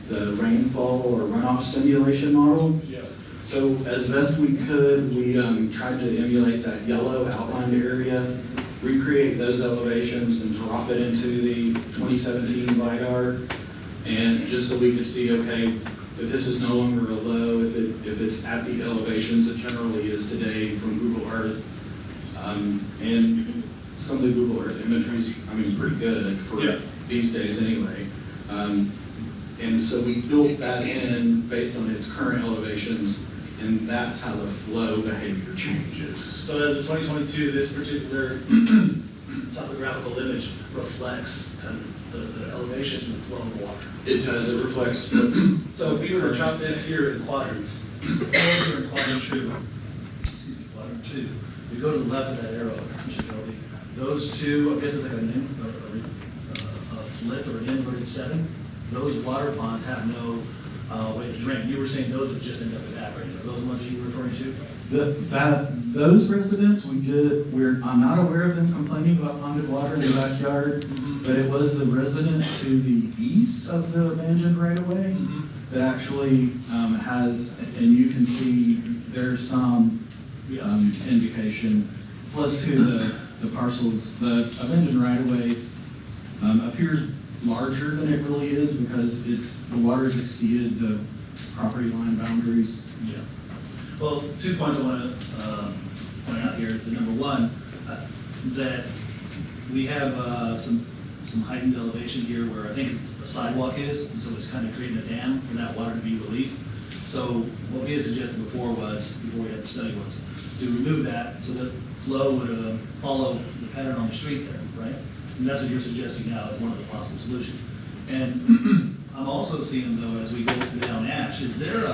the rainfall or runoff simulation model. Yeah. So as best we could, we tried to emulate that yellow outlined area, recreate those elevations and drop it into the 2017 LiDAR. And just so we could see, okay, if this is no longer a low, if it's at the elevations it generally is today from Google Earth. And some of the Google Earth imagery is, pretty good for these days anyway. And so we built that in based on its current elevations, and that's how the flow behavior changes. So as of 2022, this particular topographical image reflects kind of the elevations and the flow of the water. It does, it reflects. So if we were to chop this here in quadrants, here in quadrant two, we go to the left of that arrow, those two, I guess it's like a flip or an inverted setting. Those water ponds have no way to drain. You were saying those would just end up evaporating. Are those the ones that you were referring to? Those residents, I'm not aware of them complaining about ponded water in the backyard, but it was the resident to the east of the abandoned right-of-way that actually has, and you can see there's some indication, plus to the parcels, the abandoned right-of-way appears larger than it really is because the water's exceeded the property line boundaries. Yeah. Well, 2 points I want to point out here is that number one, that we have some heightened elevation here where I think the sidewalk is, and so it's kind of creating a dam for that water to be released. So what we had suggested before we had the study, was to remove that so that flow would follow the pattern on the street there, right? And that's what you're suggesting now as one of the possible solutions. And I'm also seeing, though, as we go down Ash, is there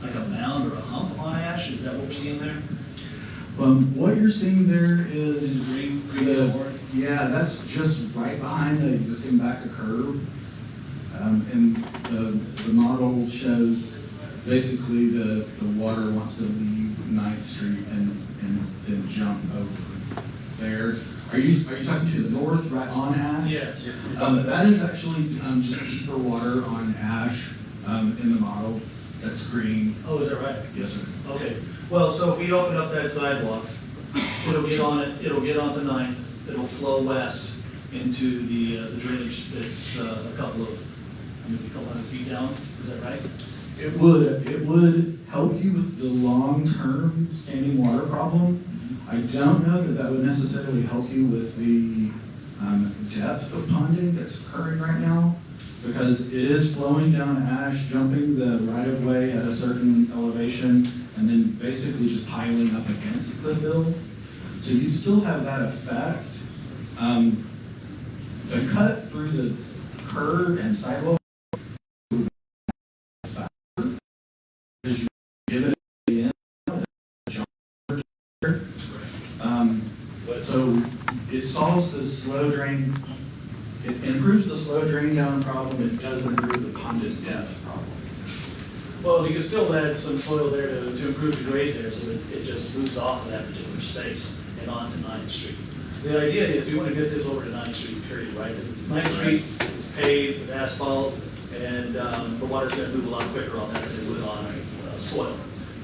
like a mound or a hump on Ash? Is that what we're seeing there? What you're seeing there is green yeah, that's just right behind the existing back of curb. And the model shows basically the water wants to leave 9th Street and then jump over there. Are you talking to the north, right on Ash? Yes. That is actually just deeper water on Ash in the model. That's green. Oh, is that right? Yes, sir. Okay. Well, so if we open up that sidewalk, it'll get on it. It'll get onto 9th. It'll flow west, into the drainage that's a couple hundred feet down, is that right? It would help you with the long-term standing water problem. I don't know that that would necessarily help you with the depth of ponding that's occurring right now, because it is flowing down ash, jumping the right-of-way at a certain elevation, and then basically just piling up against the fill. So you still have that effect. The cut through the curb and sidewalk is you give it the end, so it solves the slow drain. It improves the slow drain down problem. It doesn't improve the ponded depth problem. Well, you can still add some soil there to improve the grade there, so that it just moves off of that particular space and onto 9th Street. The idea is we want to get this over to 9th Street, period, right? Because 9th Street is paved with asphalt, and the water's going to move a lot quicker on that than it would on soil.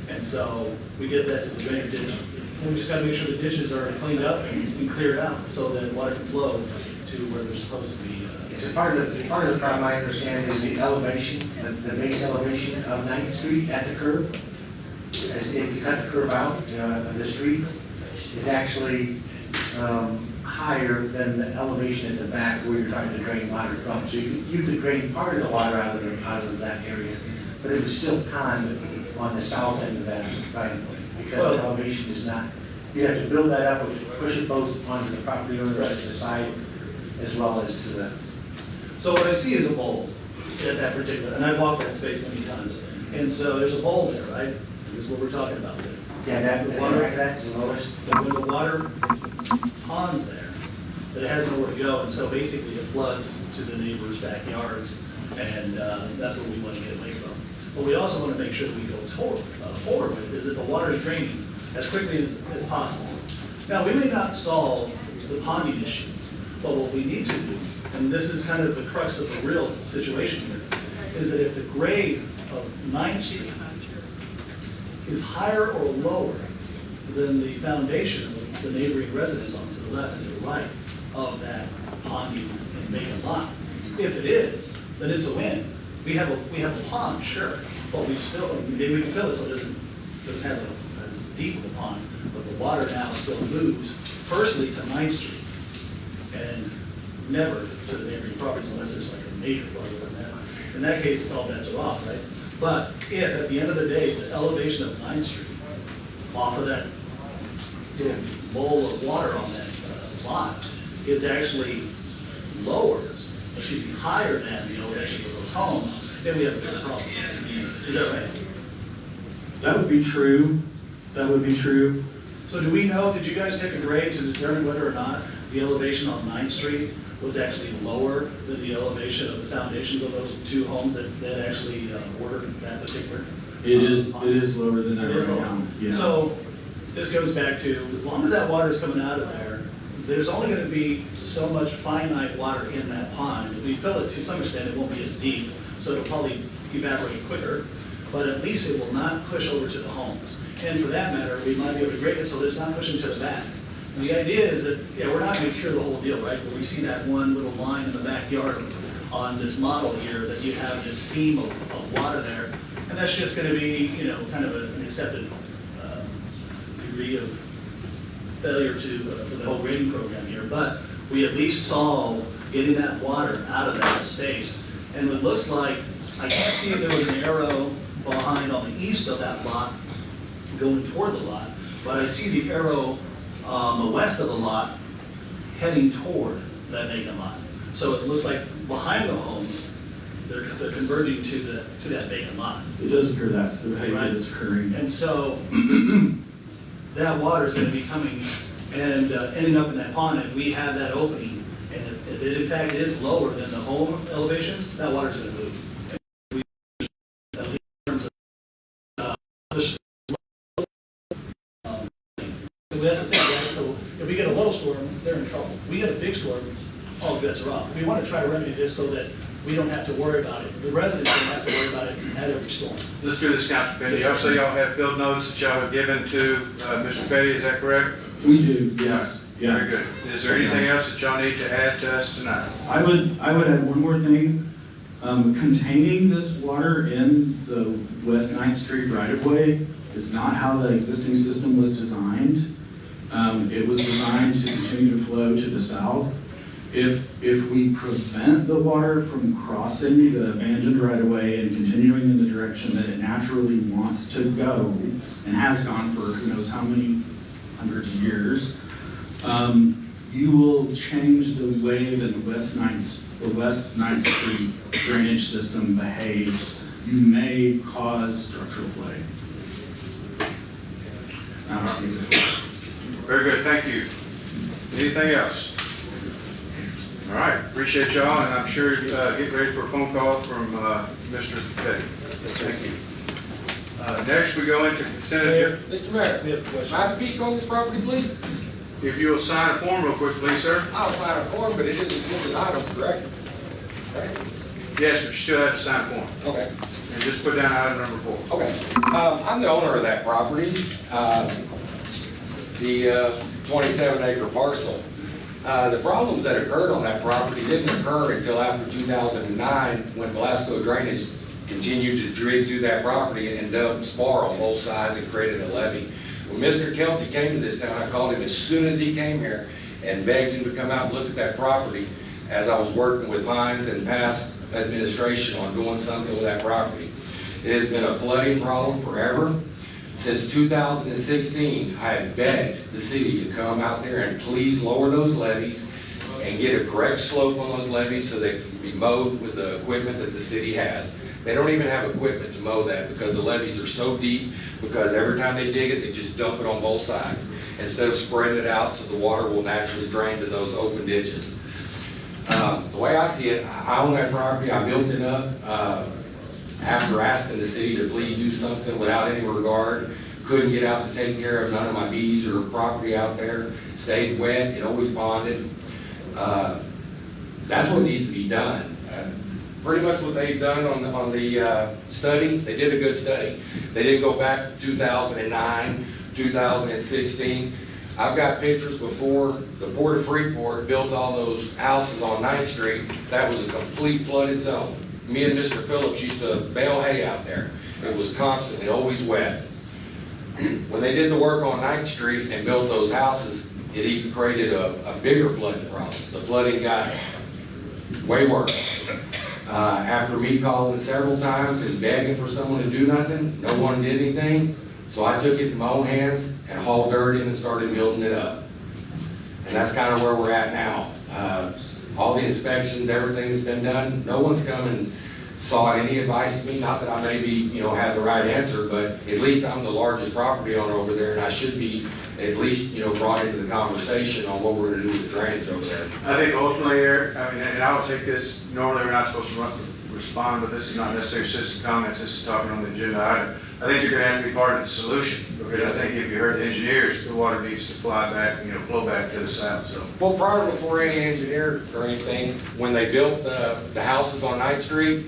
And so we get that to the drainage ditch, and we just got to make sure the ditches are cleaned up and cleared out so that water can flow to where they're supposed to be. So part of the problem I understand is the elevation, the base elevation of 9th Street at the curb. If you cut the curb out of the street, is actually higher than the elevation at the back where you're trying to drain water from. So you could drain part of the water out of that area, but it would still pond on the south end of that right of way, because the elevation is not. You have to build that up, which push it both onto the property owner to the side as well as to the. So what I see is a bowl at that particular, and I've walked that space many times, and so there's a bowl there, right? This is what we're talking about there. Yeah, the water is the lowest. When the water ponds there, that it has nowhere to go, and so basically it floods to the neighbors' backyards, and that's what we want to get away from. What we also want to make sure that we go forward with is that the water is draining as quickly as possible. Now, we may not solve the ponding issue, but what we need to do, and this is kind of the crux of the real situation here, is that if the grade of 9th Street is higher or lower than the foundation of the neighboring residence on to the left and to the right of that ponding and vacant lot, if it is, then it's a win. We have a pond, sure, but we still, maybe we can fill it so it doesn't have as deep of a pond, but the water now still moves firstly to 9th Street and never to the neighboring properties unless there's like a major flood or that. In that case, it's all bets are off, right? But if at the end of the day, the elevation of 9th Street off of that little bowl of water on that lot is actually lower, excuse me, higher than the elevation of those homes, then we have a bigger problem. Is that right? That would be true. That would be true. So do we know, did you guys take a grade to determine whether or not the elevation on 9th Street was actually lower than the elevation of the foundations of those two homes that actually bordered that particular? It is lower than that It is right lower. now. Yeah. So this goes back to, as long as that water is coming out of there, there's only going to be so much finite water in that pond. If we fill it to some extent, it won't be as deep, so it'll probably evaporate quicker, but at least it will not push over to the homes. And for that matter, we might be able to grade it so that it's not pushing to the back. And the idea is that, yeah, we're not going to cure the whole deal, right? But we see that one little line in the backyard on this model here that you have this seam of water there, and that's just going to be, you know, kind of an accepted degree of failure for the whole grading program here. But we at least solve getting that water out of that space. And it looks like, I can't see if there was an arrow behind on the east of that lot going toward the lot, but I see the arrow on the west of the lot heading toward that vacant lot. So it looks like behind the homes, they're converging to that vacant lot. It does appear that's the behavior Right. that's occurring. And so that water is going to be coming and ending up in that pond, and we have that opening, and if it in fact is lower than the home elevations, that water's going to move. At least in terms of, that's the thing, right? So if we get a little storm, they're in trouble. If we get a big storm, all bets are off. We want to try to remedy this so that we don't have to worry about it. The residents don't have to worry about it at every storm. Let's do this, Councilman Petty. Also, y'all have field notes that y'all have given to Mr. Petty, is that correct? We do, yes. Yeah. Very good. Is there anything else that y'all need to add to us tonight? I would add one more thing. Containing this water in the West 9th Street right-of-way is not how the existing system was designed. It was designed to continue to flow to the south. If we prevent the water from crossing the abandoned right-of-way and continuing in the direction that it naturally wants to go, and has gone for who knows how many hundreds of years, you will change the way that the West 9th Street drainage system behaves. You may cause structural flooding. Very good, thank you. Anything else? All right, appreciate y'all, and I'm sure get ready for a phone call from Mr. Petty. Thank you. Next, we go into consent agenda. Mr. Mayor, may I speak on this property, please? If you will sign a form real quick, please, sir. I'll sign a form, but it isn't an item, correct? Yes, but you still have to sign a form. Okay. And just put down item number 4. Okay. I'm the owner of that property, the 27-acre parcel. The problems that occurred on that property didn't occur until after 2009, when Glasgow Drainage continued to dig through that property and dumped spar on both sides and created a levee. When Mr. Kelty came to this town, I called him as soon as he came here and begged him to come out and look at that property, as I was working with Pines and past administration on doing something with that property. It has been a flooding problem forever. Since 2016, I have begged the city to come out there and please lower those levees and get a correct slope on those levees so they can be mowed with the equipment that the city has. They don't even have equipment to mow that because the levees are so deep, because every time they dig it, they just dump it on both sides instead of spreading it out so the water will naturally drain to those open ditches. The way I see it, I own that property, I built it up after asking the city to please do something without any regard. Couldn't get out to take care of none of my bees or property out there. Stayed wet, it always ponded. That's what needs to be done. Pretty much what they've done on the study, they did a good study. They didn't go back to 2009, 2016. I've got pictures before the Port of Freeport built all those houses on 9th Street. That was a complete flooded zone. Me and Mr. Phillips used to bale hay out there. It was constantly always wet. When they did the work on 9th Street and built those houses, it even created a bigger flooding problem. The flooding got way worse. After me calling several times and begging for someone to do nothing, no one did anything. So I took it in my own hands and hauled dirt in and started building it up. And that's kind of where we're at now. All the inspections, everything that's been done, no one's come and sought any advice to me. Not that I maybe, have the right answer, but at least I'm the largest property owner over there, and I should be at least, brought into the conversation on what we're going to do with the drainage over there. I think ultimately, Eric, and I'll take this, normally we're not supposed to respond, but this is not necessarily citizen comments, this is talking on the agenda item. I think you're going to have to be part of the solution, because I think if you heard the engineers, the water needs to fly back, flow back to the south, so. Well, prior before any engineer or anything, when they built the houses on 9th Street,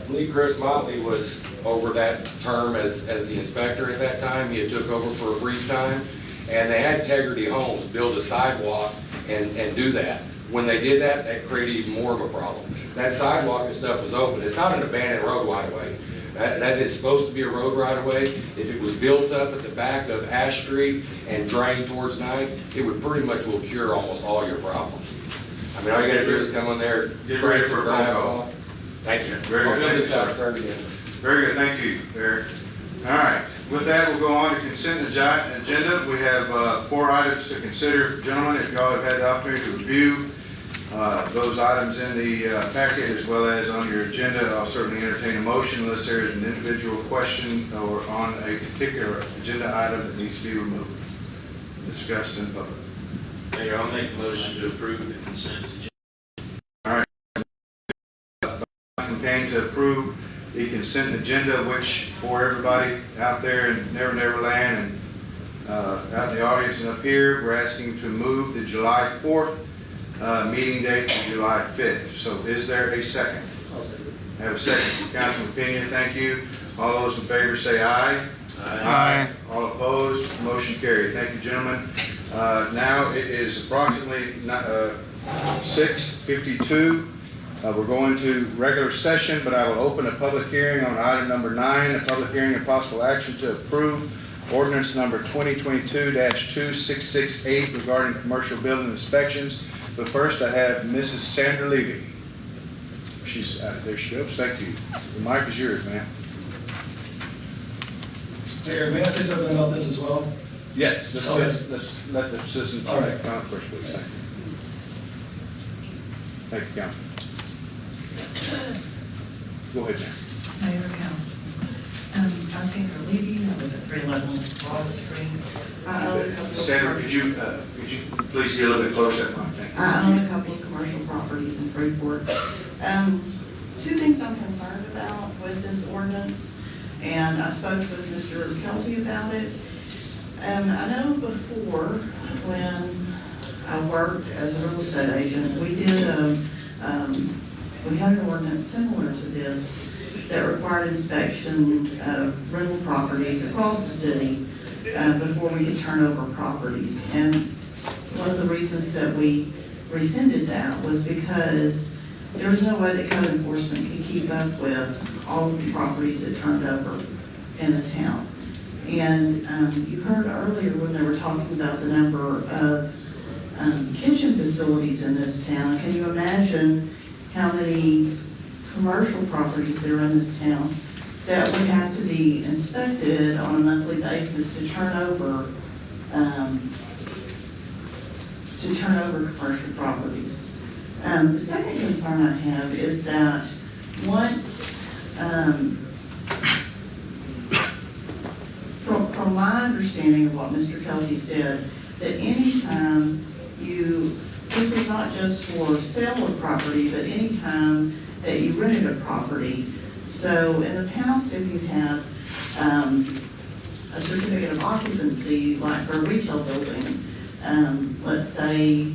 Lee Chris Motley was over that term as the inspector at that time. He had took over for a brief time, and they had Integrity Homes build a sidewalk and do that. When they did that, that created even more of a problem. That sidewalk and stuff was open. It's not an abandoned road right away. That is supposed to be a road right away. If it was built up at the back of Ash Street and drained towards 9th, it would pretty much will cure almost all your problems. I mean, all you gotta do is come on there, get ready for a phone call. Thank you. Very good. I'll fill this out again. Very good, thank you, Eric. All right, with that, we'll go on to consent agenda. We have 4 items to consider. Gentlemen, if y'all have had the opportunity to review those items in the packet as well as on your agenda, I'll certainly entertain a motion unless there is an individual question or on a particular agenda item that needs to be removed, discussed in public. Mayor, I'll make a motion to approve the consent agenda. All right. Campaign to approve the consent agenda, which for everybody out there in Never Land and out in the audience and up here, we're asking to move the July 4th meeting date to July 5th. So is there a second? I'll second. I have a second. Councilman Pena, thank you. All those in favor say aye. Aye. All opposed, motion carried. Thank you, gentlemen. Now it is approximately 6:52. We're going to regular session, but I will open a public hearing on item number 9, a public hearing and possible action to approve ordinance number 2022-2668 regarding commercial building inspections. But first, I have Mrs. Sandra Levy. She's there. She goes. Thank you. The mic is yours, ma'am. Mayor, may I say something about this as well? Yes. Let's let the citizens comment first, please. Thank you, Councilman. Go ahead, ma'am. Mayor and Council. I'm Sandra Levy. I live at 311 Broad Street. I own a couple of Sandra, could you please get a little bit closer? I own a couple of commercial properties in Freeport. Two things I'm concerned about with this ordinance, and I spoke with Mr. Kelty about it. I know before, when I worked as a real estate agent, we had an ordinance similar to this that required inspection of rental properties across the city before we could turn over properties. And one of the reasons that we rescinded that was because there was no way that code enforcement could keep up with all of the properties that turned over in the town. And you heard earlier when they were talking about the number of kitchen facilities in this town. Can you imagine how many commercial properties there are in this town that would have to be inspected on a monthly basis to turn over commercial properties? The second concern I have is that once, from my understanding of what Mr. Kelty said, that anytime this was not just for sale of property, but anytime that you rented a property. So in the past, if you had a certificate of occupancy, like for a retail building, let's say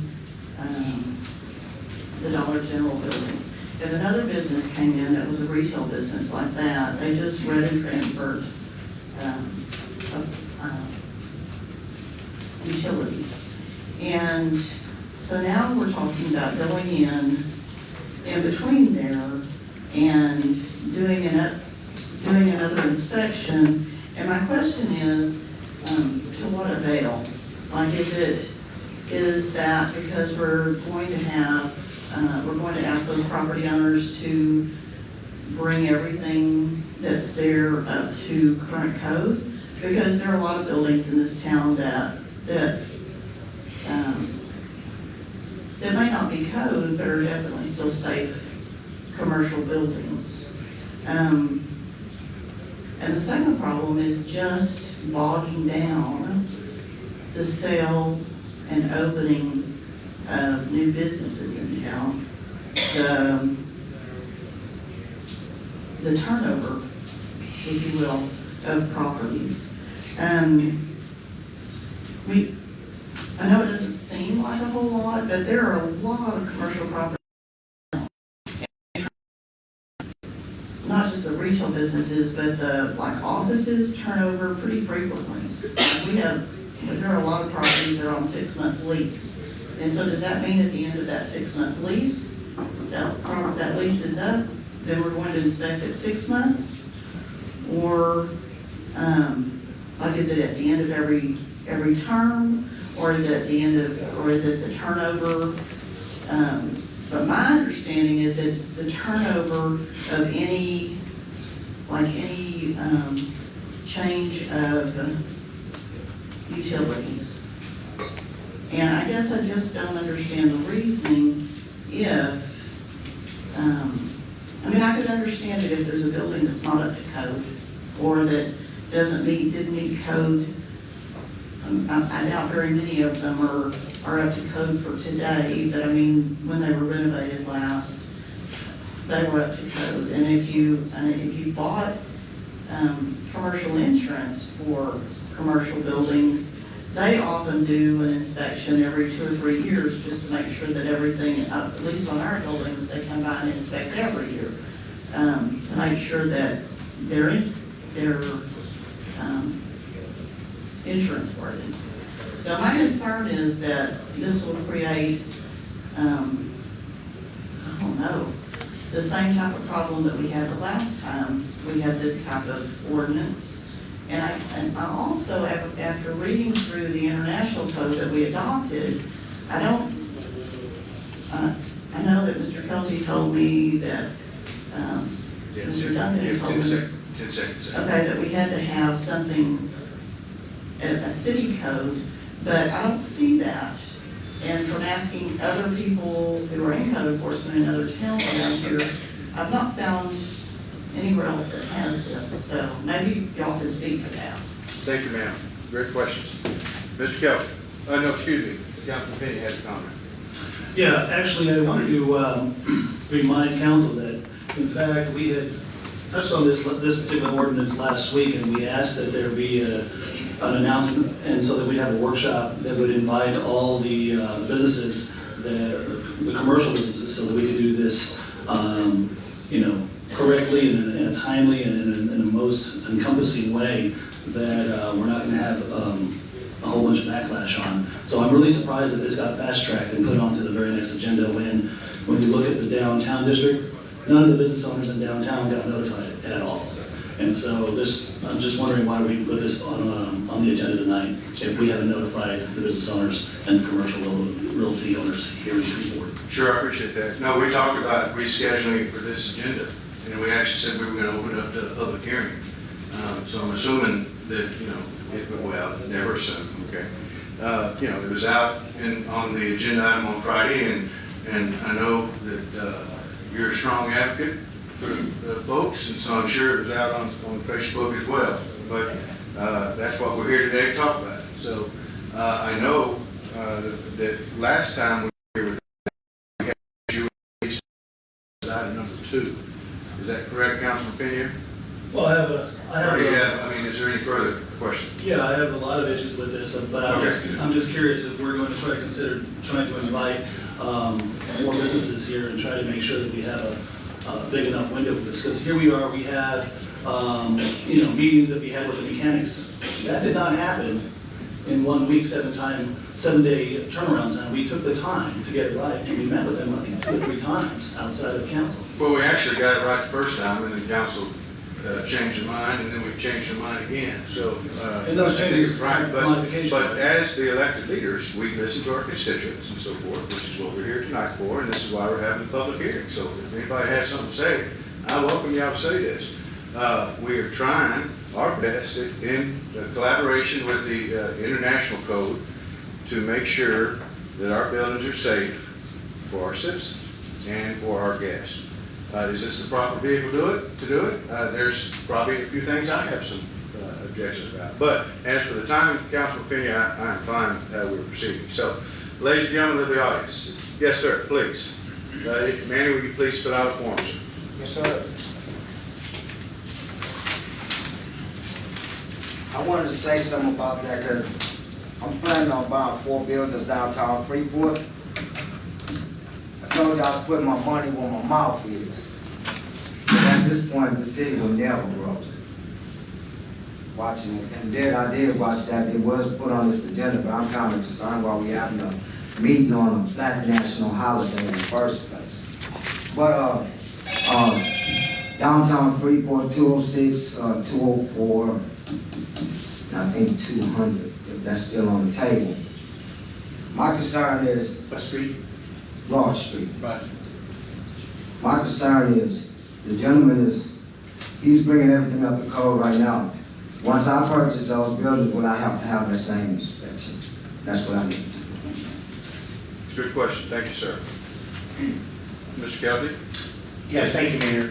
the Dollar General building. If another business came in that was a retail business like that, they just read and transferred utilities. And so now we're talking about going in between there and doing another inspection. And my question is, to what avail? Like, is that because we're going to ask those property owners to bring everything that's there up to current code? Because there are a lot of buildings in this town that may not be code, but are definitely still safe commercial buildings. And the second problem is just bogging down the sale and opening of new businesses in town. The turnover, if you will, of properties. I know it doesn't seem like a whole lot, but there are a lot of commercial properties. Not just the retail businesses, but the offices turn over pretty frequently. There are a lot of properties that are on 6-month lease. And so does that mean at the end of that 6-month lease, that lease is up, then we're going to inspect it 6 months? Or is it at the end of every term? Or is it at the end of, or is it the turnover? But my understanding is it's the turnover of any change of utilities. And I guess I just don't understand the reasoning if, I could understand it if there's a building that's not up to code or that didn't meet code. I doubt very many of them are up to code for today, but when they were renovated last, they were up to code. And if you bought commercial insurance for commercial buildings, they often do an inspection every 2 or 3 years just to make sure that everything, at least on our buildings, they come by and inspect every year to make sure that they're insurance worthy. So my concern is that this will create, I don't know, the same type of problem that we had the last time we had this type of ordinance. And I also, after reading through the international code that we adopted, I know that Mr. Kelty told me that, Mr. Duncan told me. 10 seconds. Okay, that we had to have something, a city code, but I don't see that. And from asking other people who are in code enforcement in other towns around here, I've not found anywhere else that has this. So maybe y'all can speak to that. Thank you, ma'am. Great questions. Mr. Kelly. No, excuse me. Councilman Finney has a comment. Yeah, actually, I wanted to remind council that, in fact, we had touched on this particular ordinance last week, and we asked that there be an announcement, and so that we'd have a workshop that would invite all the businesses, the commercial businesses, so that we could do this, correctly and in a timely and in a most encompassing way that we're not going to have a whole bunch of backlash on. So I'm really surprised that this got fast-tracked and put onto the very next agenda when you look at the downtown district, none of the business owners in downtown got notified at all. And so I'm just wondering why we put this on the agenda tonight if we haven't notified the business owners and the commercial realty owners here in Freeport. Sure, I appreciate that. No, we talked about rescheduling for this agenda, and we actually said we were going to open it up to a public hearing. So I'm assuming that, never assume, okay? It was out on the agenda item on Friday, and I know that you're a strong advocate for folks, and so I'm sure it was out on Facebook as well. But that's what we're here today to talk about. So I know that last time we were here, you released item number 2. Is that correct, Councilman Pena? Well, is there any further questions? Yeah, I have a lot of issues with this, but I'm just curious if we're going to try to consider trying to invite more businesses here and try to make sure that we have a big enough window for this. Because here we are, we have meetings that we had with the mechanics. That did not happen in 1 week, 7-day turnaround time. We took the time to get it right, and we met with them, I think, 2 or 3 times outside of council. Well, we actually got it right the first time, and then council changed their mind, and then we changed their mind again. So and those changes, right, but as the elected leaders, we listen to our constituents and so forth, which is what we're here tonight for, and this is why we're having a public hearing. So if anybody has something to say, I welcome y'all to say this. We are trying our best in collaboration with the international code to make sure that our buildings are safe for our citizens and for our guests. Is this the proper vehicle to do it? There's probably a few things I have some objections about. But as for the time, Councilman Pena, I'm fine with proceeding. So, ladies and gentlemen of the audience, yes, sir, please. Manny, will you please fill out a form, sir? Yes, sir. I wanted to say something about that because I'm planning on buying 4 buildings downtown Freeport. I told you I was putting my money where my mouth is. But at this point, the city will never grow. Watching it, and then I did watch that. It was put on this agenda, but I'm kind of concerned why we having a meeting on a Black national holiday in the first place. But downtown Freeport, 206, 204, I think 200, if that's still on the table. My concern is... What street? Broad Street. Broad. My concern is, the gentleman he's bringing everything up to code right now. Once I purchase those buildings, will I have to have that same inspection? That's what I need. It's a good question. Thank you, sir. Mr. Kelty? Yes, thank you, Mayor.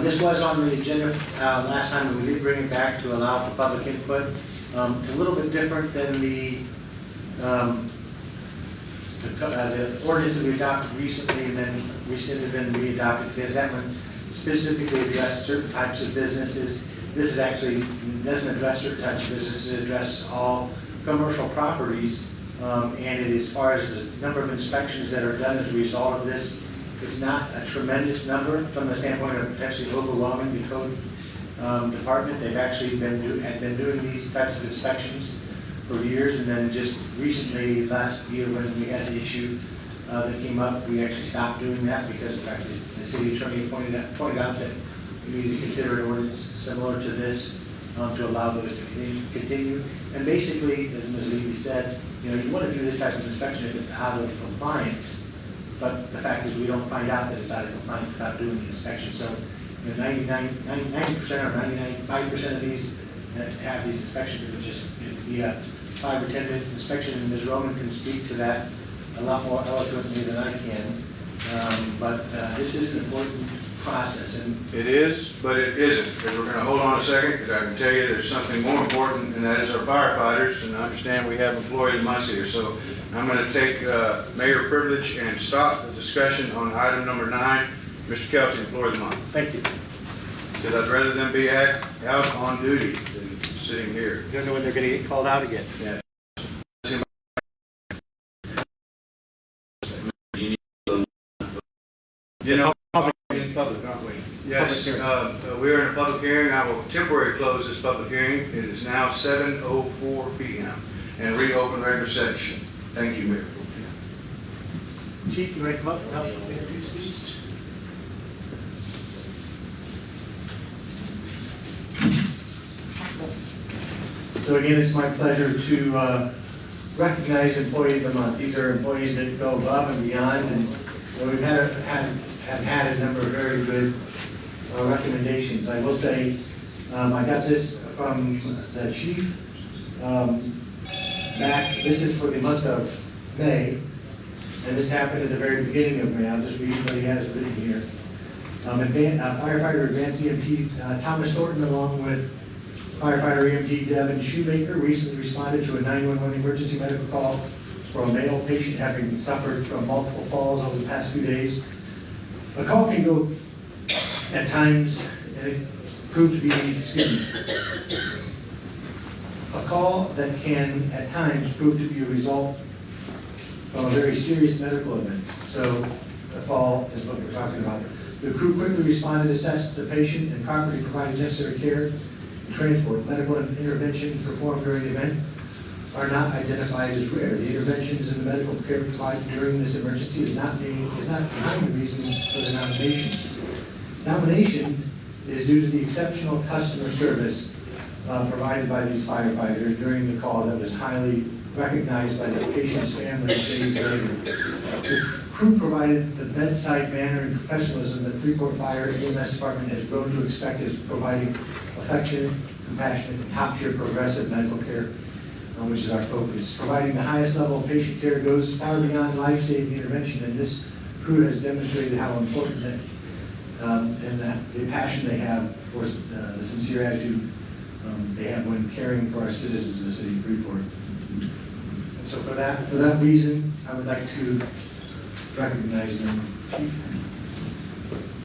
This was on the agenda last time, and we did bring it back to allow for public input. It's a little bit different than the ordinance that we adopted recently and then recently been re-adopted, because that one specifically addressed certain types of businesses. This is actually doesn't address certain types of businesses. It addresses all commercial properties, and it, as far as the number of inspections that are done as a result of this, it's not a tremendous number from the standpoint of potentially overwhelming the code department. They've actually been doing these types of inspections for years, and then just recently, last year, when we had the issue that came up, we actually stopped doing that because in fact, the city attorney pointed out that we need to consider an ordinance similar to this to allow those to continue. And basically, as Ms. Levy said, you know, you want to do this type of inspection if it's out of compliance, but the fact is we don't find out that it's out of compliance without doing the inspection. So, you know, 90% or 95% of these that have these inspections, it would just be a 5 or 10 minute inspection, and Ms. Roman can speak to that a lot more eloquently than I can. But this is an important process. And It is, but it isn't. And we're going to hold on a second, because I can tell you there's something more important, and that is our firefighters. And I understand we have employees in my here. So I'm going to take mayor privilege and stop the discussion on item number 9. Mr. Kelty, employee of the month. thank you. Because I'd rather them be out on duty than sitting here. You don't know when they're going to get called out again. Yeah. You know, In public, aren't we? yes, we are in a public hearing. I will temporarily close this public hearing. It is now 7:04 p.m. and reopen regular session. Thank you, Mayor. Chief, you ready to come up and help introduce these? So again, it's my pleasure to recognize Employee of the Month. These are employees that go above and beyond, and you know, we've have had a number of very good recommendations. I will say, I got this from the chief back. This is for the month of May, and this happened at the very beginning of May. I'll just read what he has written here. Firefighter Advanced EMT Thomas Thornton, along with firefighter EMT Devin Shoemaker, recently responded to a 911 emergency medical call for a male patient having suffered from multiple falls over the past few days. A call can go at times, and it proved to be, a call that can at times prove to be a result of a very serious medical event. So the fall is what we're talking about. The crew quickly responded, assessed the patient, and promptly provided necessary care and transport. Medical intervention performed during the event are not identified as rare. The interventions and the medical care provided during this emergency is not behind the reason for the nomination. Nomination is due to the exceptional customer service provided by these firefighters during the call that was highly recognized by the patient's family days later. The crew provided the bedside manner and professionalism that Freeport Fire and EMS Department has grown to expect as providing affectionate, compassionate, and top-tier progressive medical care, which is our focus. Providing the highest level of patient care goes far beyond life-saving intervention, and this crew has demonstrated how important that and the passion they have for the sincere attitude they have when caring for our citizens in the city of Freeport. And so for that reason, I would like to recognize them.